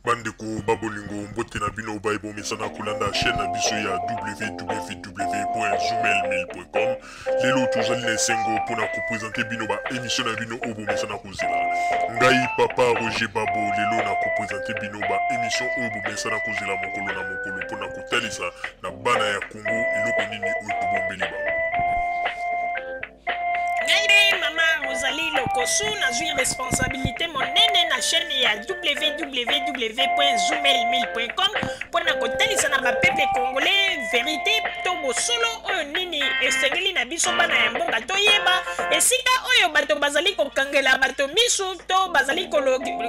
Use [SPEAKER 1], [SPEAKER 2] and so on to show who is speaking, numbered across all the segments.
[SPEAKER 1] Bandeko babolingo mbote na bino baibo mesana kulanda chaîne na biso ya www.zoomelmail.com. Lelo tozali na esengo pona ko présenter bino ba émission na bino obo mesana kozela. Ngai papa Roger Babo lelo na ko présenter bino ba émission obo mesana kozela mokolo na mokolo pona kotalisa na bana ya Congo eloko nini oyo tobombeli ba.
[SPEAKER 2] Rosalie Lokosu na zui responsabilité monene na chaîne ya www.zoomelmail.com pona kotalisa na bapeple congolais vérité to bosolo oyo nini esengeli na biso bana ya mboka toyeba esika oyo bato bazali kokangela bato misu to bazali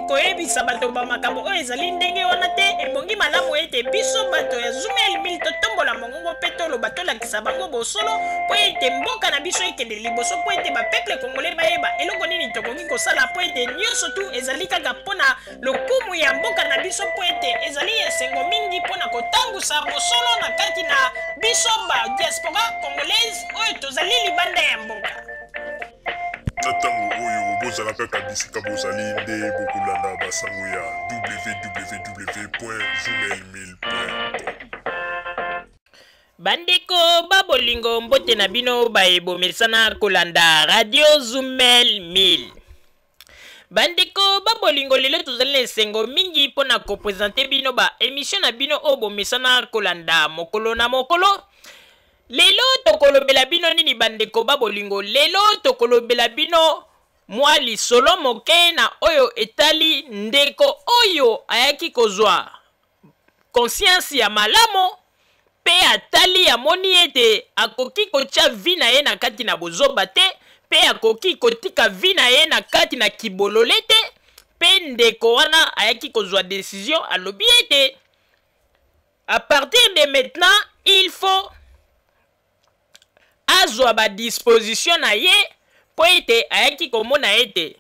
[SPEAKER 2] koyebisa bato bamakambo oyo ezali ndenge wana te ebongi malamu ete biso bato ya Zoomelmail totombola mongongo mpe toloba tolakisa bango bosolo po ete mboka na biso ekende liboso po ete bapeple congolais bayeba eloko nini tokoki kosala po ete nyonso tu ezali kaka mpona lokumu ya mboka na biso po ete ezali esengo mingi mpona kotangusa bosolo na kati na biso ba diaspora congolaise oyo tozali libanda ya mboka.
[SPEAKER 1] Na ntango oyo bozalaka kabisika bozali nde bokolanda basango ya www.zoomelmail.com.
[SPEAKER 2] Bandeko babolingo mbote na bino baebomesana kolanda radio Zoomelmail. Bandeko babolingo lelo tozali na esengo mingi mpona kopresente bino ba émission na bino oyo bomesana kolanda mokolo na mokolo. Lelo tokolobela bino nini bandeko babolingo? Lelo tokolobela bino mwa lisolo moke na oyo etali ndeko oyo ayaki kozwa conscience ya malamo pe atali amoni ete akoki kotia vi na ye na kati na bozoba te pe akoki kotika vi na ye na kati na kibolole te pe ndeko wana ayaki kozwa décision alobi ete à partir de maintenant il faut azwa ba disposition na ye po ete ayaki komona ete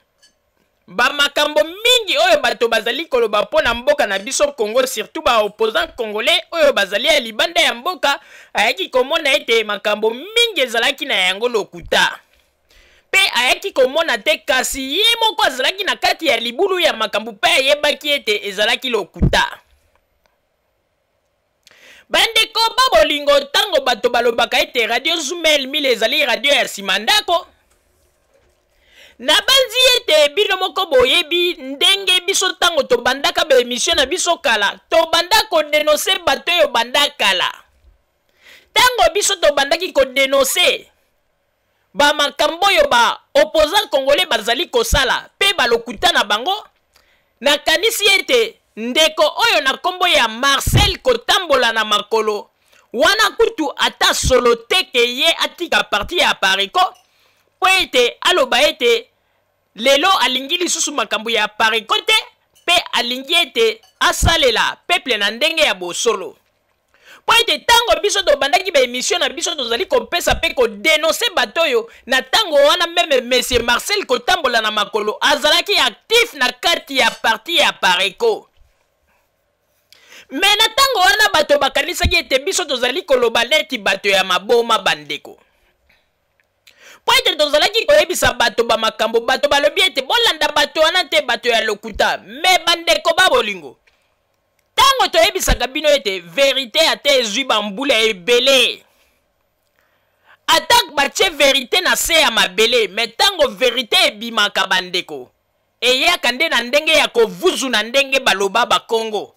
[SPEAKER 2] bamakambo mingi oyo bato bazali koloba mpona mboka na biso Congo, surtout ba opposant congolais oyo bazali ya libanda ya mboka, ayaki komona ete makambo mingi ezalaki na yango lokuta pe ayaki komona te kasi ye moko azalaki na kati ya libulu ya makambo pe ayebaki ete ezalaki lokuta. Bandeko babolingo tango bato balobaka ete radio Zoomelmail ezali radio ya simandako na banzi ete bino moko boyebi ndenge biso tango tobandaka ba émission na biso kala tobanda kodenonse bato oyo banda kala. Tango biso tobandaki kodenonse ba makambo oyo ba opposant congolais bazali kosala pe balokuta na bango, nakanisi ete ndeko oyo na kombo ya Marcel kotambola na makolo wana kutu ata solo teke ye atika parti ya Pariko po ete aloba ete lelo alingi lisusu makambo ya Pariko te pe alingi ete asalela peuple na ndenge ya bosolo po ete tango biso tobandaki ba émission na biso tozali kopesa pe kodenonse bato oyo na tango wana meme monsieur Marcel kotambola na makolo azalaki actif na kati ya parti ya Pariko. Mais na tango wana bato bakanisaki ete biso tozali koloba neti bato ya maboma bandeko. Po ete tozalaki koyebisa bato ba makambo bato balobi ete bolanda bato wana te bato ya lokuta. Me bandeko babolingo, tango toyebisaka bino ete vérité ate ezwi bambula ebele, atak batie vérité na se ya mabele, me tango vérité ebimaka bandeko eyaka nde na ndenge ya kovuzu na ndenge baloba ba Congo.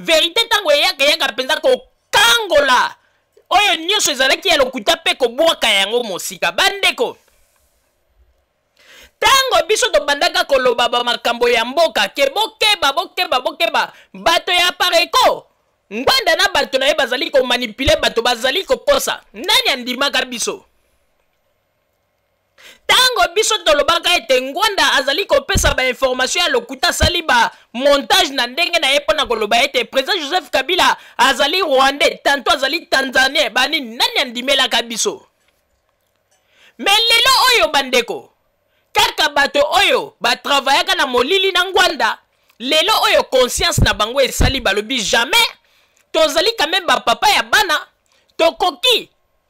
[SPEAKER 2] Vérité tango eyaka penza kokangola oyo nyonso ezalaki ya lokuta pe kobwaka yango mosika. Bandeko tango biso tobandaka koloba ba makambo ya mboka ke bokeba bato ya Pariko ngwanda na bato na ye bazali komanipule bato bazali koposa nani andimaka biso. Tango biso tolobaka ete ngwanda azali kopesa ba information ya lokuta sali ba montage na ndenge na ye pona koloba ete président Joseph Kabila azali Rwandais tanto azali Tanzania bani nani andimelaka biso. Mais lelo oyo bandeko kaka bato oyo batravaillaka na molili na ngwanda lelo oyo conscience na bango esali balobi jamais tozali quand même ba papa ya bana tokoki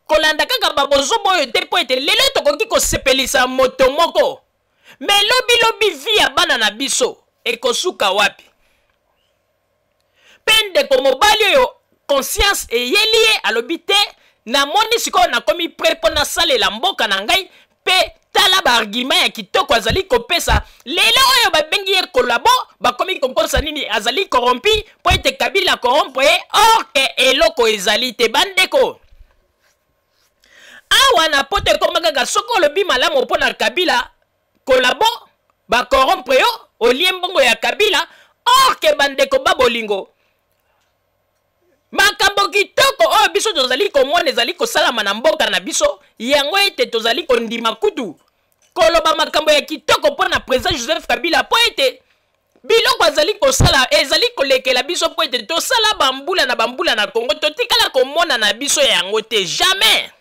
[SPEAKER 2] kolanda kaka babozobo oyo te po ete lelo tokoki kosepelisa moto moko me lobi vi ya bana na biso ekosuka wapi pende ko mobali oyo conscience eyeli ye alobi te namoni sikoyo nakomi pre mpo nasalela mboka na ngai mpe tala baargument ya kitoko azali kopesa lelo oyo babengi ye kolabo bakomi kokosa nini azali corrompi mpo ete Kabila corrompre ye orke eloko ezali te bandeko awa na poto ekoma kaka soki olobi malamu mpo na Kabila kolabo bacorrompre yo olie mbongo ya Kabila orke bandeko babolingo makambo kitoko oyo biso tozali komona ezali kosalama na mboka na biso yango ete tozali kondima kutu koloba makambo ya kitoko mpo na président Joseph Kabila mpo ete biloko azali kosala ezali kolekela biso mpo ete tosala bambula na Congo totikala komona na biso yango te jamais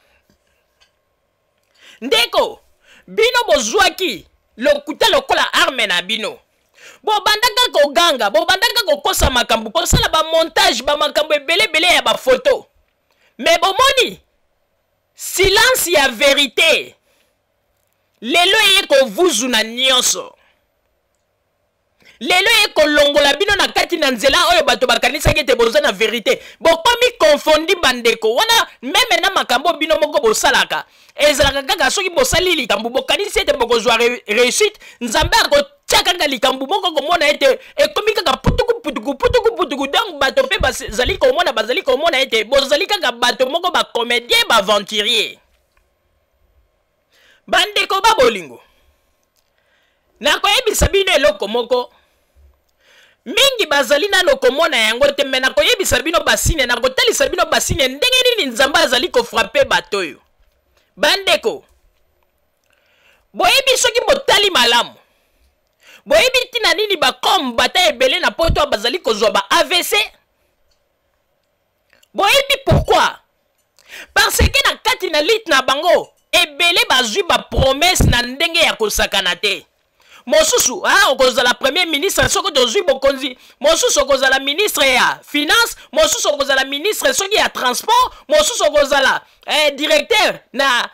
[SPEAKER 2] ndeko bino bozwaki lokuta lokola arme na bino bobandaka koganga bobandaka kokosa makambo kosala bamontage bamakambo ebelebele ya bafoto me bomoni silence ya verité lelo eye kovuzu na nyonso lelo eye kolongola bino na kati na nzela oyo bato bakanisaki ete boza na verité bokomi konfondi bandeko wana meme na makambo bino moko bosalaka ezalaka kaka soki bosali likambo bokanisi ete bokozwa réussite nzambe akotia kaka likambo moko komona ete ekomi kaka putuku donc bato mpe bazali komona ete bozali kaka bato moko bacomédien baaventurier bandeko babolingo nakoyebisa bino eloko moko mingi bazali nano komona yango te me nakoyebisa bino basine nakotalisa bino basine ndenge nini nzambe azali kofrape bato oyo bandeko boyebi soki botali malamu boyebi tina nini bakombata ebele na poto bazali kozwa ba AVC boyebi pourquoi parce que na kati na lit na bango ebele bazwi ba promesse na ndenge ya kosakana te mosusu okozala premier ministre soki tozwi bokonzi mosusu okozala ministre ya finance mosusu okozala ministre soki ya transport mosusu okozala directeur na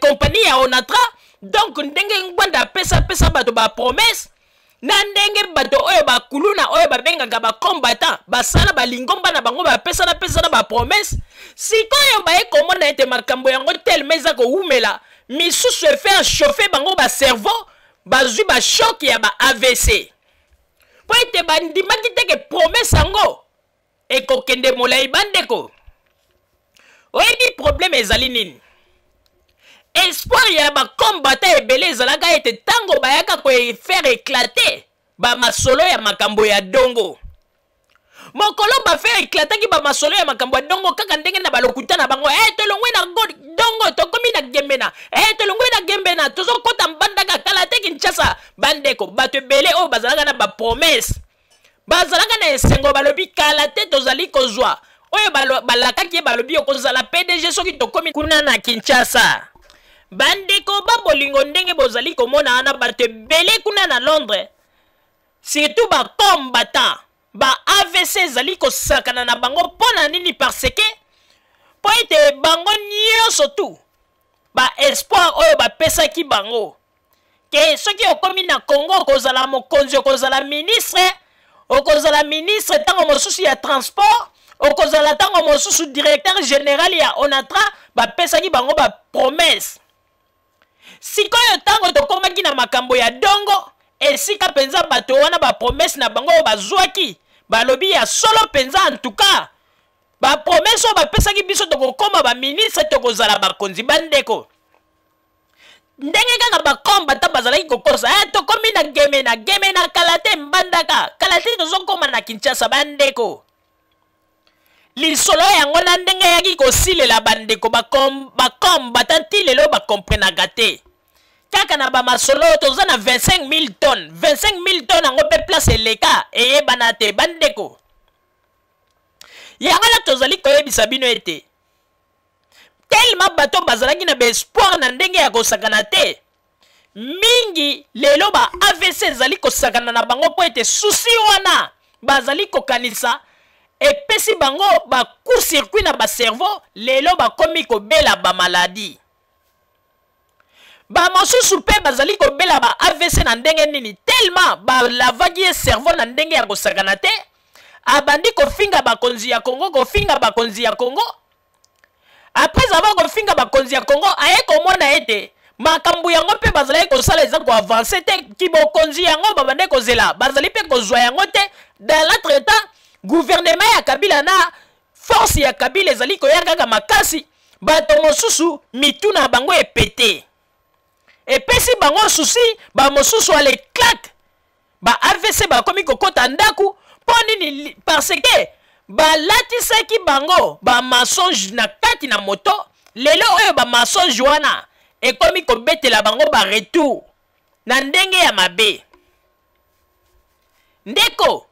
[SPEAKER 2] compagnie ya Onatra donc ndenge ngwanda apesa bato ba promesse na ndenge bato oyo bakuluna oyo babengaka bakombata basala balingomba na bango bapesa na ba promesse sikoyo baye komona ete makambo yango telema eza kowumela misusu efaire chauffer bango bacerveau bazwi bashock ya ba AVC po ete bandimaki teke promesse yango ekokende molai bandeko oyebi problème ezali nini espoir ya bakombata ebele ezalaka ete tango bayaka kofaire éclater bamasolo ya makambo ya dongo mokolo bafaire éclataki bamasolo ya makambo ya dongo kaka ndenge na balokuta na bango tolongwe na dongo tokomi na gembena tolongwe na gembena tozokota mbandaka kala te Kinshasa bandeko bato ebele oyo bazalaka na bapromesse bazalaka na esengo balobi kala te tozali kozwa oyo balakaki ye balobi okozala PDG soki tokomi kuna na Kinshasa bandeko babolingo ndenge bozali komona ana bato ebele kuna na Londres surtout bakombata ba AVC ezali kosakana na bango mpona nini parce que po ete bango nyonso tu ba espoir oyo bapesaki bango ke soki okomi na Congo okozala mokonzi okozala ministre tango mosusu ya transport okozala tango mosusu directeur général ya Onatra bapesaki bango ba promesse sikoyo tango tokomaki na makambo ya dongo esika penza bato wana ba promesse na bango bazwaki balobi ya solo penza en tout cas ba promesse bapesaki biso tokokoma ba ministre tokozala bakonzi bandeko ndenge kaka bakombata bazalaki kokosa tokomi na geme na kalate mbandaka kalate tozokoma na Kinshasa bandeko lisolo yango na ndenge yaki kosilela bandeko bakombata nti lelo bakomprenaka te kaka na bamasolo toza na 25 000 tonnes yango mpe place eleka eyebana te bandeko yango na tozali koyebisa bino ete tellement bato bazalaki na baespoir na ndenge ya kosakana te mingi lelo ba AVC ezali kosakana na bango po ete susi wana bazali kokanisa epesi bango ba court circuit na ba cerveau lelo bakomi kobela ba maladie ba mosusu pe bazali ko bela ba AVC na ndenge nini tellement ba lavaki ye cerveau na ndenge ya kosakana te abandi ko finga bakonzi ya Congo ko finga bakonzi ya Congo après avoir ko finga bakonzi ya Congo aye ko mona ete makambu yango pe bazali ko sala eza ko avancer te ki bokonzi yango babande ko zela bazali pe ko zwa yango te dans l'entretemps gouvernement ya Kabila na force ya Kabila ezali ko yaka makasi bato mosusu mituna bango epete epesi bango susi ba mosusu ale claque ba AVC ba komi kokota ndaku poni parce que ba latisaki bango ba mensonge na kati na moto lelo oyo ba mensonge wana ekomi kobetela bango ba retour na ndenge ya mabe ndeko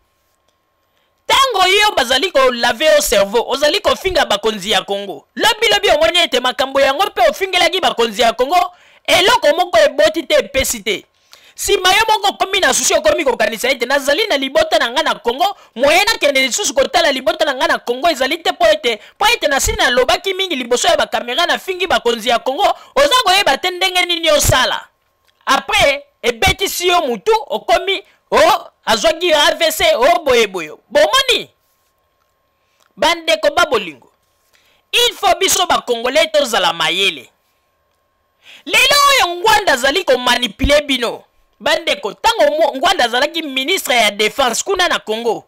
[SPEAKER 2] tango yo bazali ko laver au cerveau ozali ko finga bakonzi ya Congo lobi omoni ete makambo yango pe ofingelaki bakonzi ya Congo eloko moko eboti te epesi te sima yo moko komi na susi okomi kokanisa ete nazali na libota na nga na Congo moyena kende lisusu kotala libota na nga na Congo ezali te po ete na sina lobaki mingi liboso ya bakamera na fingi bakonzi ya Congo oza koyeba te ndenge nini osala après ebetisi yo mutu okomi azwaki AVC boyeboyo bomoni bandeko babolingo il faut biso bakongolais tozala mayele lelo oyo Ngwanda azali ko manipule bino bandeko tango Ngwanda azalaki ministre ya défense kuna na Congo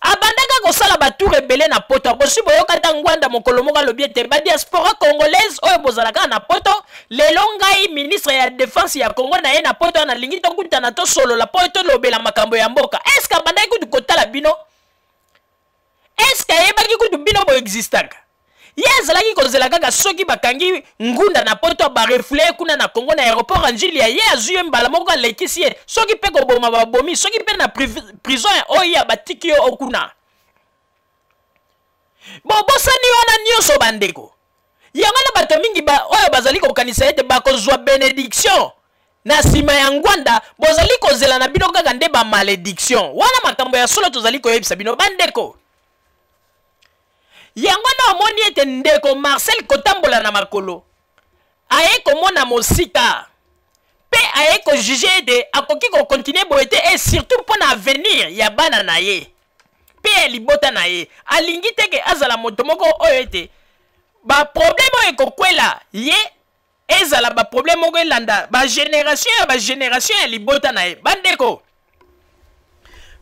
[SPEAKER 2] abandaka kosala batu rebele na poto bosi boyoka ta Ngwanda mokolo moko alobi ete ba diaspora congolaise oyo bozalaka na poto lelo ngai ministre ya défense ya Congo na ye na poto na lingi tokutana to solo la poto lobela makambo ya mboka est-ce que abandaki kutu kotala bino est-ce que yebaki kutu bino bo existaka ye azalaki kozela kaka soki bakangi ngunda na poto barefule kuna na Congo na aéroport Anjilia ye azwi ye mbala moko alekisi ye soki pe koboma babomi soki pe na prison oyo batiki yo okuna bosani wana nyonso bandeko yango na bato mingi oyo bazali kokanisa ete bakozwa bénédiction na nsima ya Ngwanda bozali kozela na bino kaka nde ba malédiction wana makambo ya solo tozali koyebisa bino bandeko yango na omoni ete ndeko Marcel kotambola na makolo aye komona mosika pe aye ko juger ete akoki ko continuer boye te et surtout pour na avenir ya bana na ye pe libota na ye alingi teke azala moto moko oyo ete ba problème oyo ekokwela ye ezala ba problème moko elanda ba génération ya libota na ye bandeko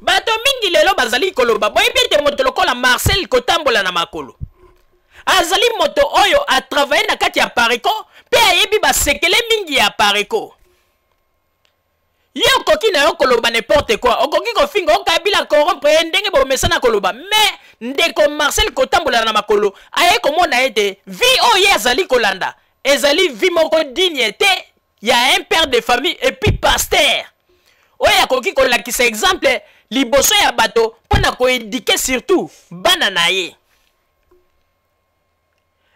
[SPEAKER 2] bato mingi lelo bazali koloba boyebi ete moto lokola Marcel kotambola na makolo azali moto oyo a travailler na kati ya Pareco pe ayebi basekele mingi ya Pareco yo koki na yo koloba n'importe quoi okoki kofinga okabila corrompre ndenge bomesana koloba mais ndeko Marcel kotambola na makolo aye komona ete vie oyo azali kolanda ezali vie moko digne te ya un père de famille et puis pasteur oyo akoki kolakisa exemple liboso ya bato pona ko éduquer surtout bana na ye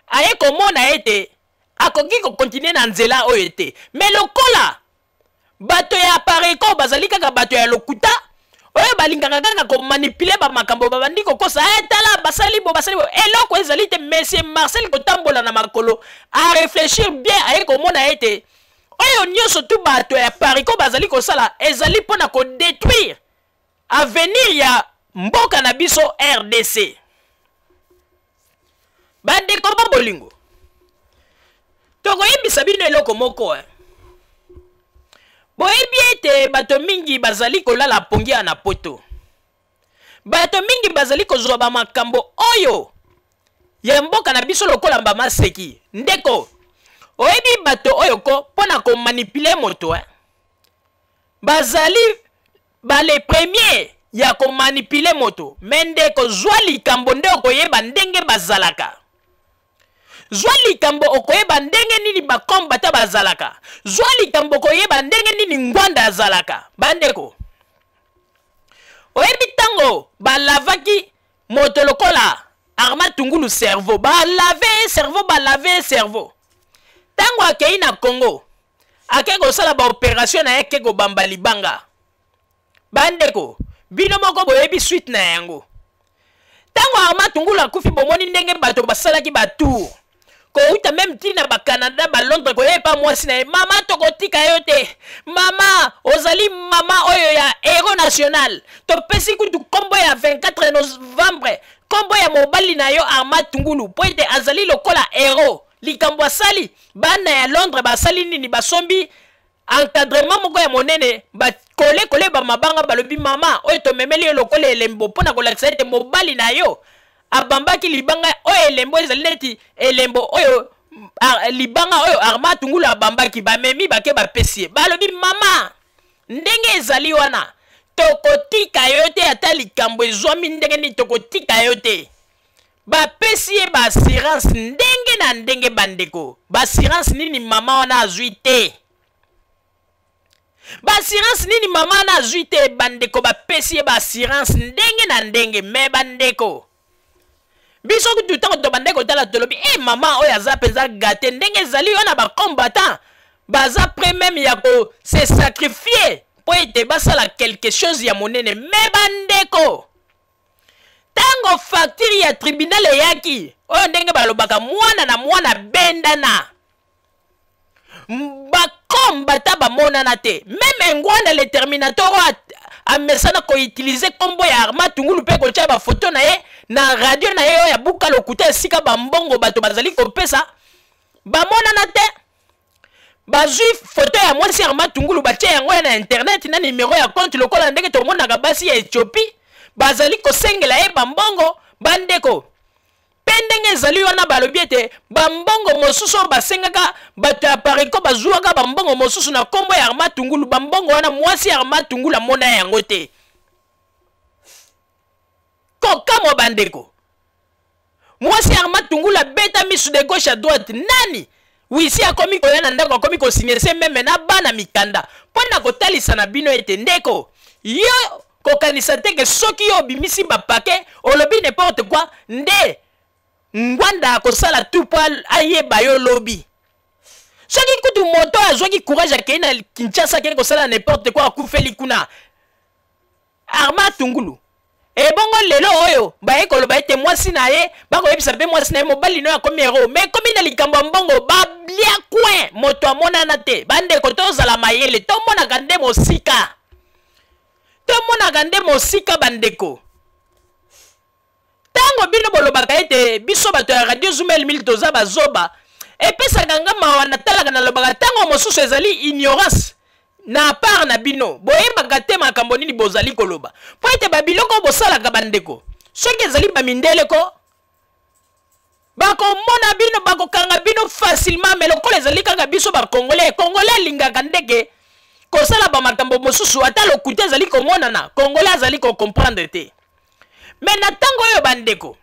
[SPEAKER 2] aye komona ete akoki ko continuer na nzela oyo ete mais lokola bato ya Pareco bazali kaka bato ya lokuta oyo balingaka kaka ko manipuler ba makambo babandi kokosa etala basali bo eloko ezali te monsieur Marcel kotambola na makolo a réfléchir bien aye komona ete oyo nyonso tu bato ya Pareco bazali kosala ezali pona ko détruire avenir ya mboka na biso RDC bandeko babolingo tokoyebisa bino eloko moko boyebi ete bato mingi bazali kolala pongi na poto bato mingi bazali kozwa ba makambo oyo ya mboka na biso lokola maseki ndeko oyebi bato oyo ko pona ko manipuler moto bazali bale premier ya ko manipuler moto mendeko zwa likambo nde okoyeba ndenge bazalaka zwa likambo okoyeba ndenge nini bakombata bazalaka zwa likambo okoyeba ndenge nini Ngwanda azalaka bandeko oyebi tango balavaki moto lokola Armand Tungulu cerveau balave cerveau tango akei na Congo ake kosala ba opération na yeke ko bamba libanga bandeko bino moko boyebi suite na yango tango Armand Tungulu akufi bomoni ndenge bato basalaki batour kouta même tina ba Canada ba Londres ko pas moi sina mama tokotika yote mama ozali mama oyo ya héros national to pesi kutu kombo ya 24 novembre kombo ya mobali na yo Armand Tungulu po ete azali lokola héros likambo sali bana ya Londres basali nini basombi encadrement moko ya monene ba kole ba mabanga balobi mama oyo to memeli yo lokola elembo pona kolakisa ete mobali na yo abambaki libanga oyo elembo ezali neti elembo oyo libanga oyo Armand Tungulu abambaki bamemi bake bapesi balobi mama ndenge ezali wana tokotika yo te ata likambo ezwami ndenge nini tokotika yo te bapesi ye baassurance ndenge na ndenge bandeko baassurance nini mama wana azwi te baassurance nini mama wana azwi te bandeko bapesi ye baassurance ndenge na ndenge me bandeko biso kutu tango to bandeko tala tolobi mama oyo aza mpenza gate ndenge ezali wana bacombattant baza prêt même ya ko se sacrifier po ete basala quelque chose ya monene me bandeko tango facture ya tribunal eyaki oyo ndenge balobaka mwana na mwana bendana bakombata bamonana te meme ngwanda le terminator amesana ko utiliser kombo ya Armand Tungulu pe ko tia ba photo na ye na radio na ye ya buka lokuta esika bambongo bato bazali kopesa bamonana te bazwi photo ya mwasi Armand Tungulu batia yango na internet na numero ya compte lokola ndenge to mona basi ya Ethiopie bazali kosengela ye bambongo bandeko pendenge ezali wana balobi ete bambongo mosusu basengaka bato ya pariko bazwaka bambongo mosusu na kombo ya Armand Tungulu bambongo wana mwasi Armand Tungulu amona yango te kokamo bandeko mwasi Armand Tungulu abeta misu de gauche à droite nani wisi akomi koya na ndako akomi kosignese meme na bana mikanda mpona kotalisa na bino ete ndeko yo kokanisa teke soki yo bimisi bapake olobi n'importe quoi nde ngwanda akosala tout po ayeba yo lobi soki kutu moto azwaki courage akei na Kinshasa akei kosala n'importe quoi akufeli kuna Armand Tungulu ebongo lelo oyo baye koloba ete mwasi na ye bakoyebisa mpe mwasi na ye mobali no akomi ero me komi na likambo ya mbongo bablia coin moto amonana te bandeko tozala mayele tomonaka nde mosika tomonaka nde mosika bandeko tango bino bolobaka ete biso bato ya radio Zumel mili toza bazoba epesaka nga mawa natalaka nalobaka tango mosusu ezali ignorance na part na bino boyebaka te makambo nini bozali koloba po ete babiloko bosalaka bandeko soki ezali bamindeleko bakomona bino bakokanga bino facilement me lokola ezali kaka biso bakongole kongole alingaka ndeke kosala bamakambo mosusu ata lokute ezali komonana kongole azali kokomprendre te me na ntango oyo bandeko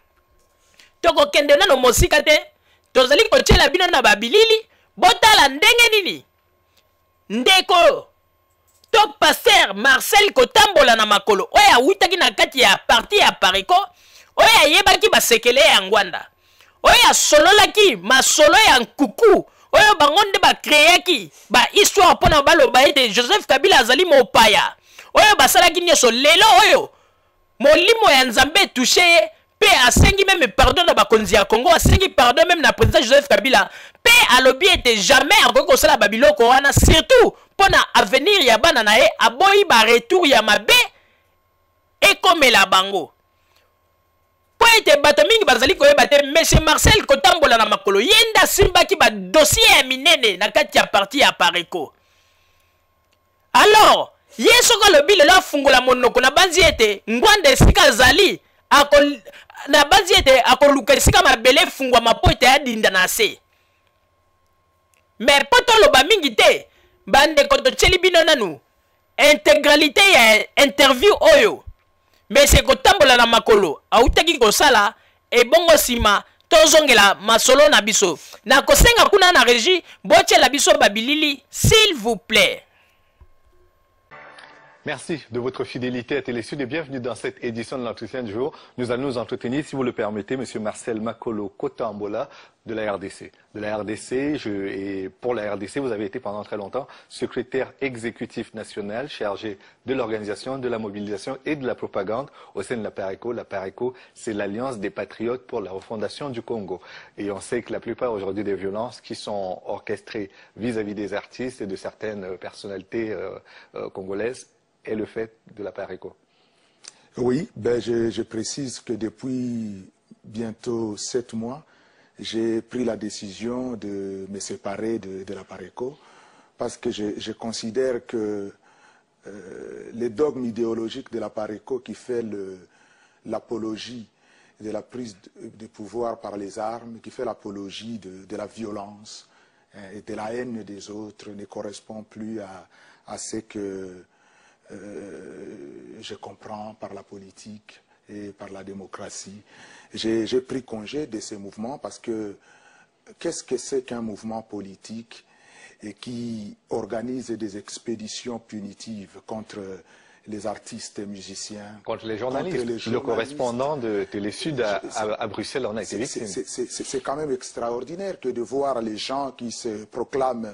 [SPEAKER 2] tokokende nano mosika te tozali kotiela bino na babilili botala ndenge nini ndeko to pasteur Marcel kotambola na makolo oyo awutaki na kati ya parti ya pariko oyo ayebaki basekele ya ngwanda oyo asololaki masolo ya nkuku oyo bango nde bakreaki bahistoire mpona baloba ete Joseph Kabila azali mopaya oyo basalaki nyonso lelo oyo molimo ya nzambe etushe ye mpe asengi meme pardon na bakonzi ya Congo asengi pardon meme na président Joseph Kabila mpe alobi ete jamais akoki kosala babiloko wana surtout mpona avenir ya bana na ye aboyi baretour ya mabe ekomela bango po ete bato mingi bazali koyeba te monsieur Marcel kotambola na makolo ye nde asimbaki badossier ya minene na kati ya parti ya pareko alors ye soko alobi lelo afungola monoko na banzi ete ngwanda esika azali na banzi ete akoluka esika mabele efungwama po ete adinda na se me po toloba mingi te bandeko totieli bino nanu intégralité ya interview oyo mese kotambola na makolo autaki kosala ebongo nsima tozongela masolo na biso na kosenga kuna na régie botiela biso babilili s'il vous plaît.
[SPEAKER 3] Merci de votre fidélité à Télésud et bienvenue dans cette édition de l'entretien du jour. Nous allons nous entretenir, si vous le permettez, M. Marcel Makolo Kotambola de la RDC. Et pour la RDC, vous avez été pendant très longtemps secrétaire exécutif national chargé de l'organisation, de la mobilisation et de la propagande au sein de la PARECO. La PARECO, c'est l'Alliance des patriotes pour la refondation du Congo. Et on sait que la plupart aujourd'hui des violences qui sont orchestrées vis-à-vis des artistes et de certaines personnalités congolaises est le fait de la PARECO.
[SPEAKER 4] Oui, je précise que depuis bientôt 7 mois, j'ai pris la décision de me séparer de la PARECO parce que je considère que les dogmes idéologiques de la PARECO qui fait l'apologie de la prise de pouvoir par les armes, qui fait l'apologie de la violence et de la haine des autres ne correspond plus à ce que je comprends par la politique et par la démocratie. J'ai pris congé de ces mouvements parce que qu'est-ce que c'est qu'un mouvement politique et qui organise des expéditions punitives contre les artistes et musiciens,
[SPEAKER 3] contre les journalistes. Le correspondant de Télésud à Bruxelles en a été victime.
[SPEAKER 4] C'est quand même extraordinaire que de voir les gens qui se proclament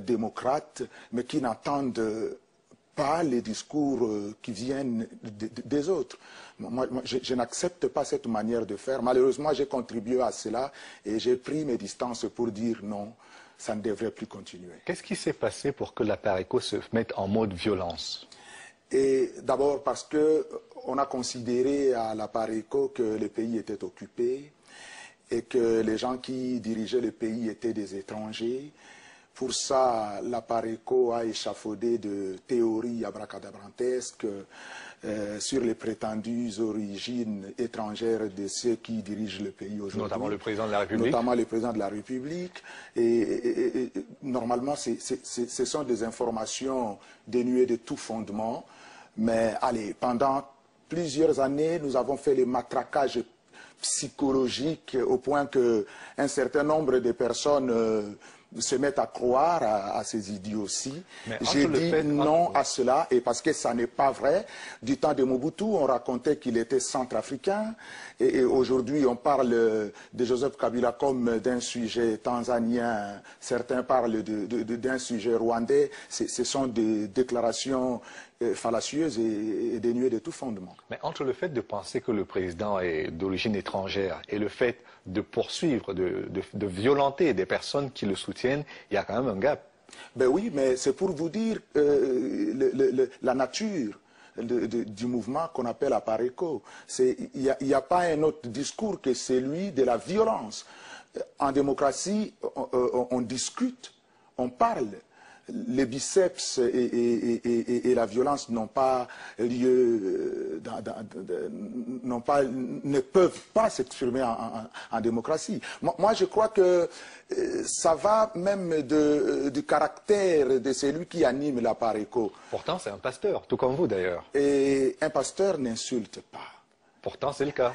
[SPEAKER 4] démocrates, mais qui n'entendent pas les discours qui viennent des autres. Moi, je n'accepte pas cette manière de faire. Malheureusement, j'ai contribué à cela et j'ai pris mes distances pour dire non, ça ne devrait plus continuer.
[SPEAKER 3] Qu'est-ce qui s'est passé pour que la PARECO se mette en mode violence?
[SPEAKER 4] Et d'abord parce qu'on a considéré à la PARECO que le pays était occupé et que les gens qui dirigeaient le pays étaient des étrangers. Pour ça, la PARECO a échafaudé de théories abracadabrantesques sur les prétendues origines étrangères de ceux qui dirigent le pays aujourd'hui.
[SPEAKER 3] Notamment le président de la République.
[SPEAKER 4] Notamment le président de la République. Et normalement, ce sont des informations dénuées de tout fondement. Mais allez, pendant plusieurs années, nous avons fait le matraquage psychologique au point qu'un certain nombre de personnes se mettent à croire à ces idioties. J'ai dit non à cela, et parce que ça n'est pas vrai. Du temps de Mobutu, on racontait qu'il était centrafricain, et aujourd'hui on parle de Joseph Kabila comme d'un sujet tanzanien, certains parlent d'un sujet rwandais. Ce sont des déclarations fallacieuses et dénuées de tout fondement.
[SPEAKER 3] Mais entre le fait de penser que le président est d'origine étrangère et le fait de poursuivre, de violenter des personnes qui le soutiennent, il y a quand même un gap.
[SPEAKER 4] Ben oui, mais c'est pour vous dire la nature du mouvement qu'on appelle la PARECO. Il n'y a pas un autre discours que celui de la violence. En démocratie, on discute, on parle. Les biceps et la violence n'ont pas lieu, ne peuvent pas s'exprimer en démocratie. Moi, je crois que ça va même du caractère de celui qui anime la PARECO.
[SPEAKER 3] Pourtant, c'est un pasteur, tout comme vous d'ailleurs.
[SPEAKER 4] Et un pasteur n'insulte pas.
[SPEAKER 3] Pourtant, c'est le cas.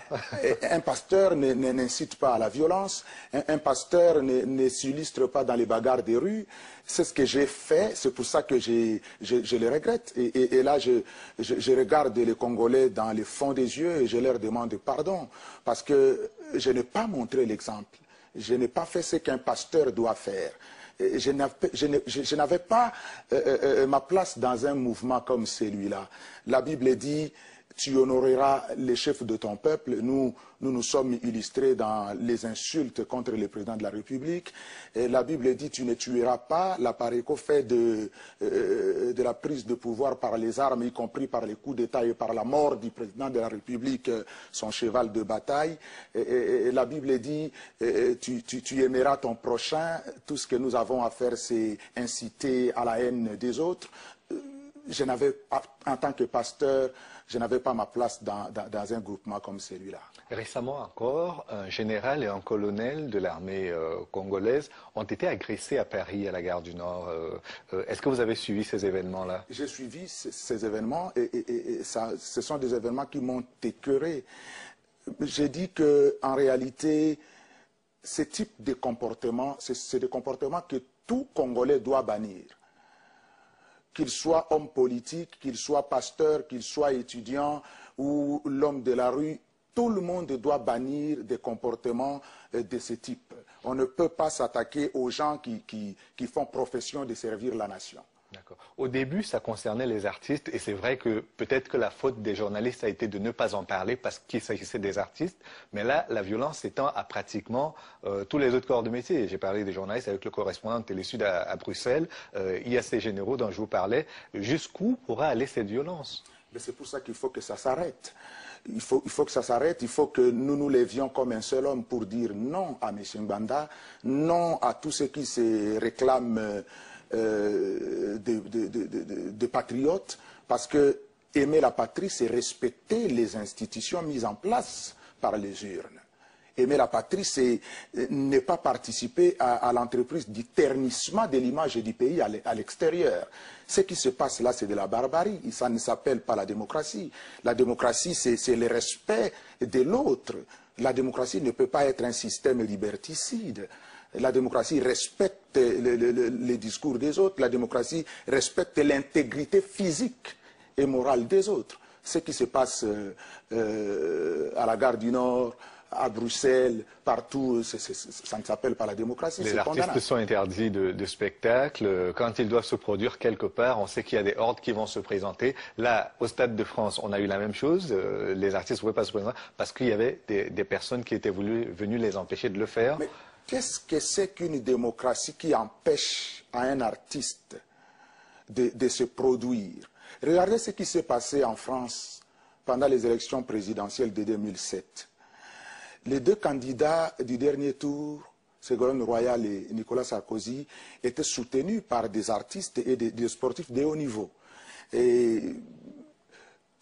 [SPEAKER 4] Un pasteur n'incite pas à la violence, un pasteur ne s'illustre pas dans les bagarres des rues. C'est ce que j'ai fait, c'est pour ça que je le regrette. Et là, je regarde les Congolais dans le fond des yeux et je leur demande pardon, parce que je n'ai pas montré l'exemple. Je n'ai pas fait ce qu'un pasteur doit faire. Je n'avais pas ma place dans un mouvement comme celui-là. La Bible dit: tu honoreras les chefs de ton peuple. Nous sommes illustrés dans les insultes contre le président de la République. Et la Bible dit: tu ne tueras pas. La PARECO fait de la prise de pouvoir par les armes, y compris par les coups d'État et par la mort du président de la République, son cheval de bataille. Et la Bible dit: tu aimeras ton prochain. Tout ce que nous avons à faire, c'est inciter à la haine des autres. En tant que pasteur, je n'avais pas ma place dans un groupement comme celui-là.
[SPEAKER 3] Récemment encore, un général et un colonel de l'armée congolaise ont été agressés à Paris, à la gare du Nord. Est-ce que vous avez suivi ces événements-là? J'ai
[SPEAKER 4] suivi ces événements et ce sont des événements qui m'ont écœuré. J'ai dit qu'en réalité, ce type de comportement, c'est des comportements que tout Congolais doit bannir. qu'il soit homme politique, qu'il soit pasteur, qu'il soit étudiant ou l'homme de la rue, tout le monde doit bannir des comportements de ce type. On ne peut pas s'attaquer aux gens qui font profession de servir la nation.
[SPEAKER 3] D'accord. Au début, ça concernait les artistes et c'est vrai que peut-être que la faute des journalistes a été de ne pas en parler parce qu'il s'agissait des artistes. Mais là, la violence s'étend à pratiquement tous les autres corps de métier. J'ai parlé des journalistes avec le correspondant de Télé-Sud à Bruxelles. Il y a ces généraux dont je vous parlais. Jusqu'où pourra aller cette violence?
[SPEAKER 4] C'est pour ça qu'il faut que ça s'arrête. Il faut que ça s'arrête, il faut que nous nous levions comme un seul homme pour dire non à M. Ngbanda, non à tous ceux qui se réclament de patriotes, parce que aimer la patrie, c'est respecter les institutions mises en place par les urnes. Aimer la patrie, c'est ne pas participer à l'entreprise du ternissement de l'image du pays à l'extérieur. Ce qui se passe là, c'est de la barbarie. Ça ne s'appelle pas la démocratie. La démocratie, c'est le respect de l'autre. La démocratie ne peut pas être un système liberticide. La démocratie respecte les discours des autres. La démocratie respecte l'intégrité physique et morale des autres. Ce qui se passe à la gare du Nord, à Bruxelles, partout, ça ne s'appelle pas la démocratie.
[SPEAKER 3] Les artistes sont interdits de spectacle. Quand ils doivent se produire quelque part, on sait qu'il y a des hordes qui vont se présenter. Là, au Stade de France, on a eu la même chose. Les artistes ne pouvaient pas se présenter parce qu'il y avait des personnes qui étaient venues les empêcher de le faire.
[SPEAKER 4] Mais qu'est-ce que c'est qu'une démocratie qui empêche à un artiste de se produire? Regardez ce qui s'est passé en France pendant les élections présidentielles de 2007. Les deux candidats du dernier tour, Ségolène Royal et Nicolas Sarkozy, étaient soutenus par des artistes et des sportifs de haut niveau. Et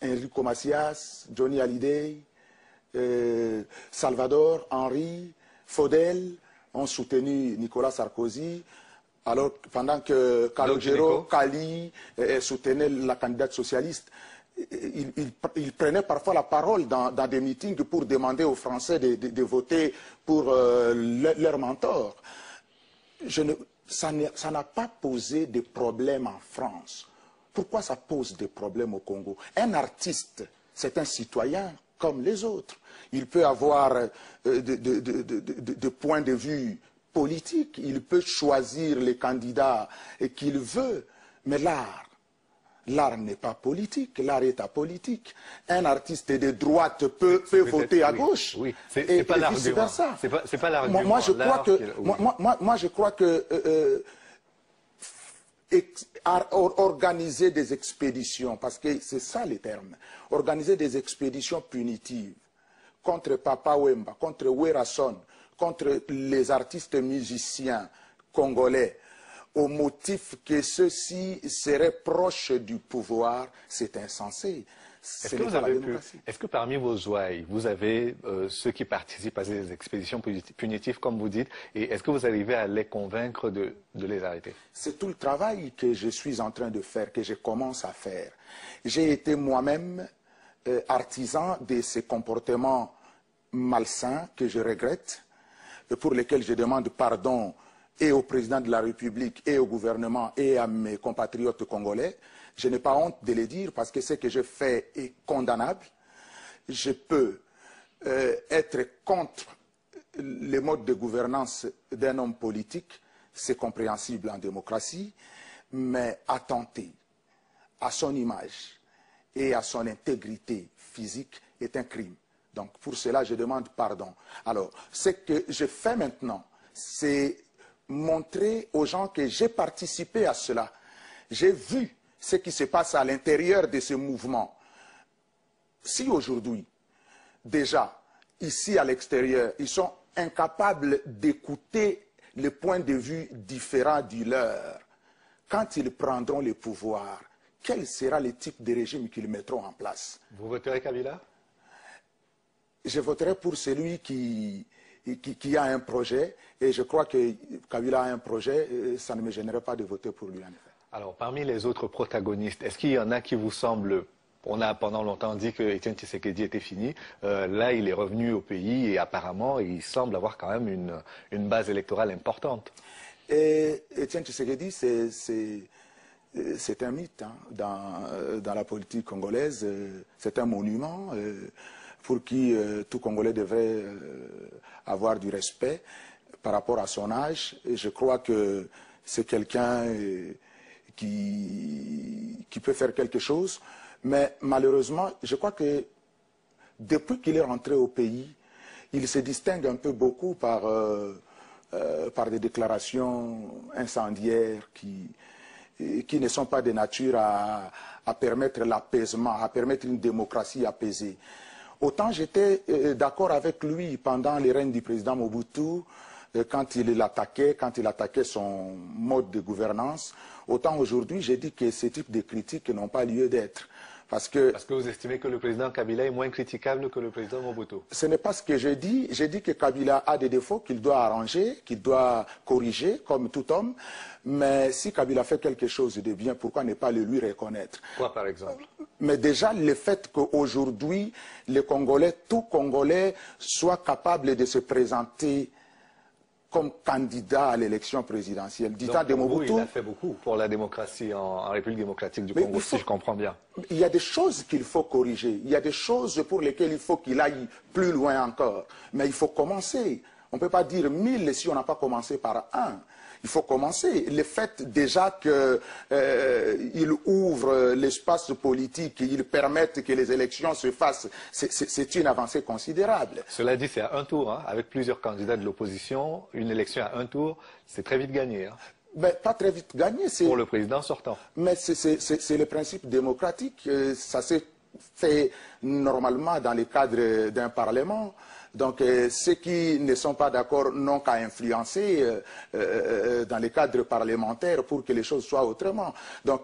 [SPEAKER 4] Enrico Macias, Johnny Hallyday, Salvador, Henry, Faudel ont soutenu Nicolas Sarkozy, alors pendant que Calogero, Kali soutenait la candidate socialiste. Ils prenaient parfois la parole dans des meetings pour demander aux Français de voter pour leur mentor. Ça n'a pas posé de problème en France. Pourquoi ça pose des problèmes au Congo? Un artiste, c'est un citoyen comme les autres. Il peut avoir de points de vue politiques, il peut choisir les candidats qu'il veut, mais l'art n'est pas politique, l'art est apolitique. Un artiste de droite peut voter à gauche.
[SPEAKER 3] Oui, c'est pas l'argument. C'est pas l'argument.
[SPEAKER 4] Moi, je crois que organiser des expéditions, parce que c'est ça les termes, organiser des expéditions punitives contre Papa Wemba, contre Werason, contre les artistes musiciens congolais, au motif que ceux-ci seraient proches du pouvoir, c'est insensé.
[SPEAKER 3] Est-ce que parmi vos ouailles, vous avez ceux qui participent à ces expéditions punitives, comme vous dites, et est-ce que vous arrivez à les convaincre de les arrêter?
[SPEAKER 4] C'est tout le travail que je suis en train de faire, que je commence à faire. J'ai été moi-même artisan de ces comportements malsains que je regrette, et pour lesquels je demande pardon et au président de la République, et au gouvernement, et à mes compatriotes congolais. Je n'ai pas honte de le dire parce que ce que je fais est condamnable. Je peux être contre les modes de gouvernance d'un homme politique, c'est compréhensible en démocratie, mais attenter à son image et à son intégrité physique est un crime. Donc pour cela, je demande pardon. Alors, ce que je fais maintenant, c'est montrer aux gens que j'ai participé à cela. J'ai vu ce qui se passe à l'intérieur de ce mouvement. Si aujourd'hui, déjà, ici à l'extérieur, ils sont incapables d'écouter les points de vue différents du leur, quand ils prendront le pouvoir, quel sera le type de régime qu'ils mettront en place?
[SPEAKER 3] Vous voterez Kabila?
[SPEAKER 4] Je voterai pour celui qui a un projet, et je crois que Kabila a un projet, ça ne me gênerait pas de voter pour lui en effet.
[SPEAKER 3] Alors, parmi les autres protagonistes, est-ce qu'il y en a qui vous semblent... On a pendant longtemps dit que Étienne Tshisekedi était fini. Là, il est revenu au pays et apparemment, il semble avoir quand même une base électorale importante.
[SPEAKER 4] Et Étienne Tshisekedi, c'est un mythe hein, dans la politique congolaise. C'est un monument pour qui tout Congolais devrait avoir du respect par rapport à son âge. Et je crois que c'est quelqu'un qui peut faire quelque chose. Mais malheureusement, je crois que depuis qu'il est rentré au pays, il se distingue un peu beaucoup par des déclarations incendiaires qui ne sont pas de nature à permettre l'apaisement, à permettre une démocratie apaisée. Autant j'étais d'accord avec lui pendant les règnes du président Mobutu, quand il attaquait son mode de gouvernance, autant aujourd'hui j'ai dit que ce type de critiques n'ont pas lieu d'être. Parce que
[SPEAKER 3] vous estimez que le président Kabila est moins critiquable que le président Mobutu?
[SPEAKER 4] Ce n'est pas ce que j'ai dit. J'ai dit que Kabila a des défauts qu'il doit arranger, qu'il doit corriger, comme tout homme. Mais si Kabila fait quelque chose de bien, pourquoi ne pas le lui reconnaître?
[SPEAKER 3] Quoi, par exemple?
[SPEAKER 4] Mais déjà, le fait qu'aujourd'hui, les Congolais, tout Congolais, soient capables de se présenter comme candidat à l'élection présidentielle.
[SPEAKER 3] Donc, il a fait beaucoup pour la démocratie en République démocratique du Congo, si je comprends bien.
[SPEAKER 4] Il y a des choses qu'il faut corriger. Il y a des choses pour lesquelles il faut qu'il aille plus loin encore. Mais il faut commencer. On ne peut pas dire 1000 si on n'a pas commencé par 1. Il faut commencer. Le fait déjà qu'il ouvre l'espace politique, qu'il permette que les élections se fassent, c'est une avancée considérable.
[SPEAKER 3] Cela dit, c'est à un tour, hein, avec plusieurs candidats de l'opposition. Une élection à un tour, c'est très vite gagné. Hein.
[SPEAKER 4] Ben, pas très vite gagné.
[SPEAKER 3] Pour le président sortant.
[SPEAKER 4] Mais c'est le principe démocratique. Ça s'est fait normalement dans le cadre d'un parlement. Donc, ceux qui ne sont pas d'accord n'ont qu'à influencer dans les cadres parlementaires pour que les choses soient autrement. Donc,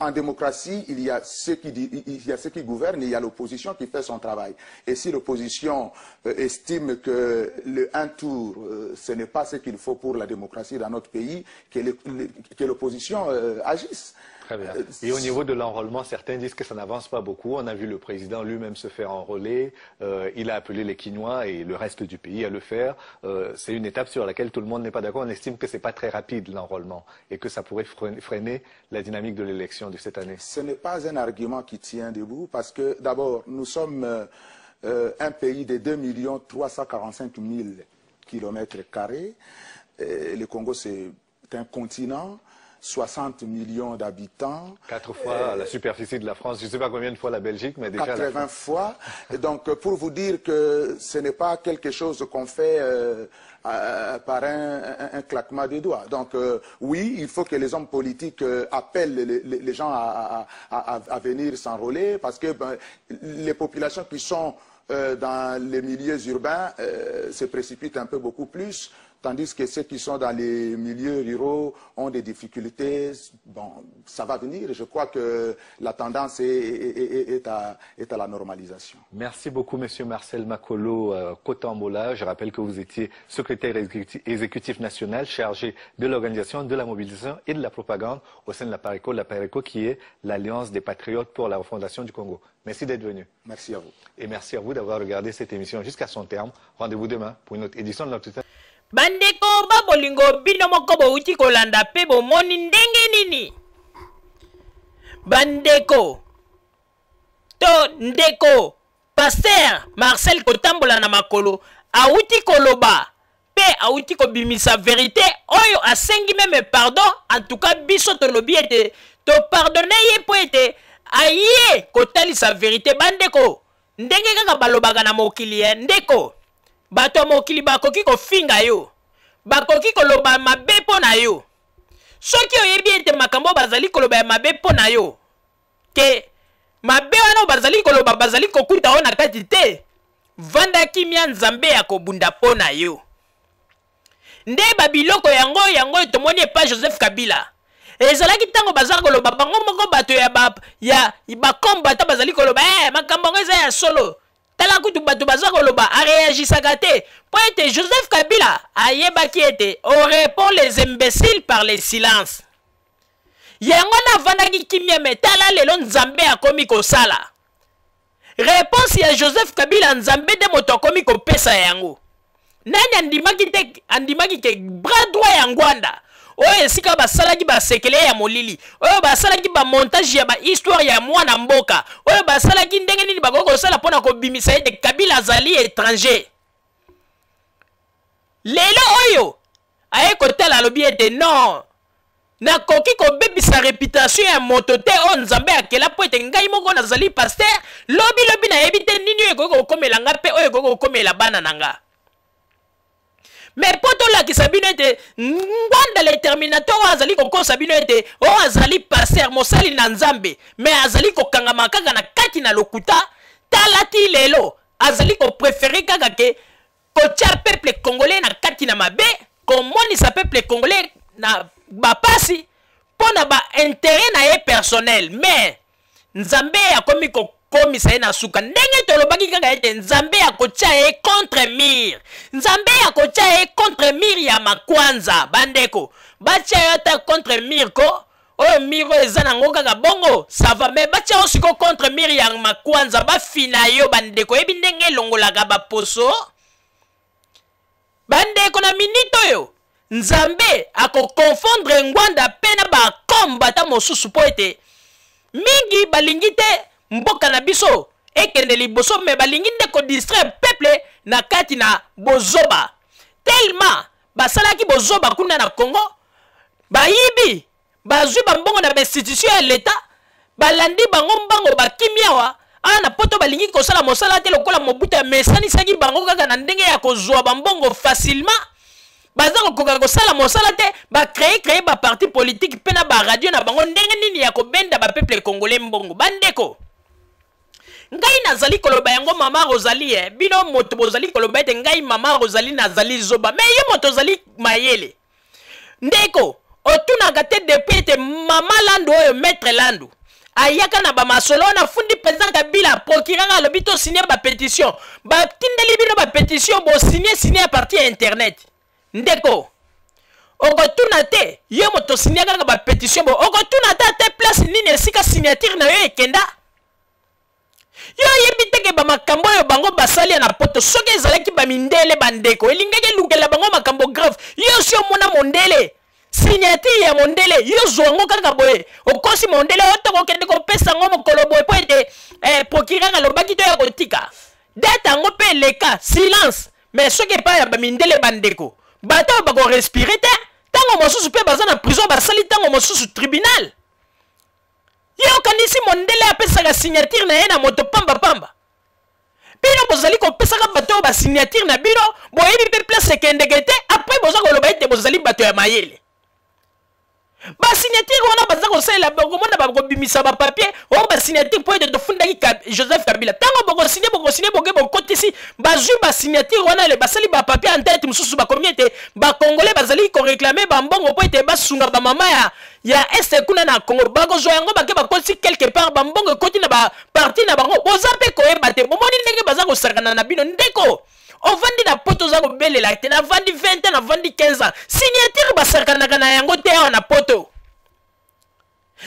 [SPEAKER 4] en démocratie, il y a ceux qui gouvernent, il y a l'opposition qui fait son travail. Et si l'opposition estime que le un tour, ce n'est pas ce qu'il faut pour la démocratie dans notre pays, que l'opposition agisse.
[SPEAKER 3] Très bien. Et au niveau de l'enrôlement, certains disent que ça n'avance pas beaucoup. On a vu le président lui-même se faire enrôler. Il a appelé les Quinois et le reste du pays à le faire. C'est une étape sur laquelle tout le monde n'est pas d'accord. On estime que ce n'est pas très rapide l'enrôlement et que ça pourrait freiner la dynamique de l'élection de cette année. Ce
[SPEAKER 4] n'est pas un argument qui tient debout parce que d'abord, nous sommes un pays de 2 345 000 km². Le Congo, c'est un continent. 60 millions d'habitants.
[SPEAKER 3] 4 fois la superficie de la France, je ne sais pas combien de fois la Belgique, mais déjà
[SPEAKER 4] 80 fois. Et donc, pour vous dire que ce n'est pas quelque chose qu'on fait par un claquement des doigts. Donc, oui, il faut que les hommes politiques appellent les gens à venir s'enrôler parce que les populations qui sont dans les milieux urbains se précipitent un peu beaucoup plus. Tandis que ceux qui sont dans les milieux ruraux ont des difficultés. Bon, ça va venir. Je crois que la tendance est à la normalisation.
[SPEAKER 3] Merci beaucoup, Monsieur Marcel Makolo Kotambola. Je rappelle que vous étiez secrétaire exécutif national chargé de l'organisation, de la mobilisation et de la propagande au sein de la PARECO qui est l'Alliance des Patriotes pour la refondation du Congo. Merci d'être venu.
[SPEAKER 4] Merci à vous.
[SPEAKER 3] Et merci à vous d'avoir regardé cette émission jusqu'à son terme. Rendez-vous demain pour une autre édition de notre...
[SPEAKER 2] Bandeko babolingo bino moko bouti kolanda pe bomoni ndenge nini bandeko to ndeko Pasteur Marcel Kotambola na makolo auti koloba pe auti kobimisa vérité oyo asengi même pardon en tout cas biso to lobi ete to pardonner ye po ete aye kotalisa vérité bandeko ndenge kaka balobaka na mokili ndeko bato mokili bakoki kofinga yo bakoki koloba mabe mpo na yo soki oyebi ete makambo bazali koloba mabe mpo na yo ke mabe wana bazali koloba bazali kokuta o na kati te vanda kimia nzambe ya kobunda mpo na yo nde babiloko yango tomoni epa Joseph Kabila ezalaki ntango bazali koloba bango moko bato ya bakombo ata bazali koloba makambo ngo eza ya solo tala kutu bato baza koloba areagisaka te po ete Joseph Kabila ayebaki ete on répond les imbéciles par les silences yango na vandaki kimia metala lelo nzambe akomi kosala réponse ya Joseph Kabila nzambe de moto akomi kopesa yango nani andimaki ke bras droit ya ngwanda oyo esika basalaki basekele ya molili oyo basalaki bamontage ya bahistoire ya mwana mboka oyo basalaki ndenge nini bakoki kosala mpona kobimisa ete Kabila azali étranger lelo oyo aye kotala alobi ete non nakoki kobebisa réputation ya moto te oyo nzambe akela po ete ngai moko nazali paster lobi nayebi te nini oyo ekoki kokomela nga mpe oyo ekoki kokomela bana na nga mais po tolakisa bino ete ngwanda le terminateur oyo azali kokosa bino ete oyo azali paster mosali na nzambe mais azali kokangama kaka na kati na lokuta tala ti lelo azali koprefere kaka ke kotia peuple congolais na kati na mabe komonisa peuple congolais na bapasi mpona baintérêt na ye personnel mais nzambe akomi kokomisa ye na suka ndenge tolobaki kaka ete nzambe akotia ye contre mire nzambe akotia ye contre mire ya makwanza bandeko batia yo ata contre mire ko oyo mire oyo eza nango kaka bongo sava me batia yo siko contre mire ya makwanza bafina yo bandeko yebi ndenge elongolaka baposo bandeko na minute oyo nzambe akokonfondre ngwanda pe na bakombata mosusu po ete mingi balingi te mboka na biso ekende liboso me balingi nde kodistraire peuple na kati na bozoba tellement basalaki bozoba kuna na Congo bayibi bazwi bambongo na institution ya l'État balandi bango mbango bakimiawa ana poto balingi kosala mosala te lokola Mobutu amesanisaki bango kaka na ndenge ya kozwa bambongo facilement baza kokoka kosala mosala te créer ba parti politique pe na ba radio na bango ndenge nini ya kobenda ba peuple congolais mbongo bandeko ngai nazali koloba yango mama Rosalie bino moto bozali koloba ete ngai mama Rosalie nazali zoba mais ye moto zali mayele ndeko otunaka te depuis ete mama Landu oyo maître Landu ayaka na bamasolo na fundi président Kabila procureur alobi to signer ba pétition batindeli bino ba pétition bo signer à partir ya internet ndeko okotuna te yo moto signer kaka ba pétition bo okotuna te place nini esika signature na yo ekenda yo yebi teke bamakambo oyo bango basali na poto soki ezalaki bamindele bandeko elingaki elukela bango makambo grave yo si omona mondele signature ya mondele yo zwango kaka boye okosi mondele otoko kende kopesa ngo mokolo boye po ete procureur alobaki to ya kotika date yango mpe eleka silence mais soki epai ya bamindele bandeko bato bako respirer te tango mosusu mpe baza na prison basali tango mosusu tribunal yo kanisi mondele apesaka signature na ye na moto pamba bino bozali kopesaka bato ba signature na bino boyebi mpe place ekendeke te après boza koloba ete bozali bato ya mayele ba signature wana baza kosalela bokomona bakobimisa bapapier oyo ba signature po ete tofundaki Joseph Kabila tango bokosine boke bokotisi bazwi ba signature wana le basali bapapier en tête mosusu bakomi ete bakongolais bazali koreklame bambongo po ete basunga bamama ya este kuna na Congo bakozwa yango bake bakotisi quelque part bambongo ekoti na baparti na bango boza mpe koyeba te bomoni ndenge baza kosakana na bino ndeko ovandi na poto za kobelela te na vandi 20 ans na vandi 15 ans signature basakanaka na yango te awa na poto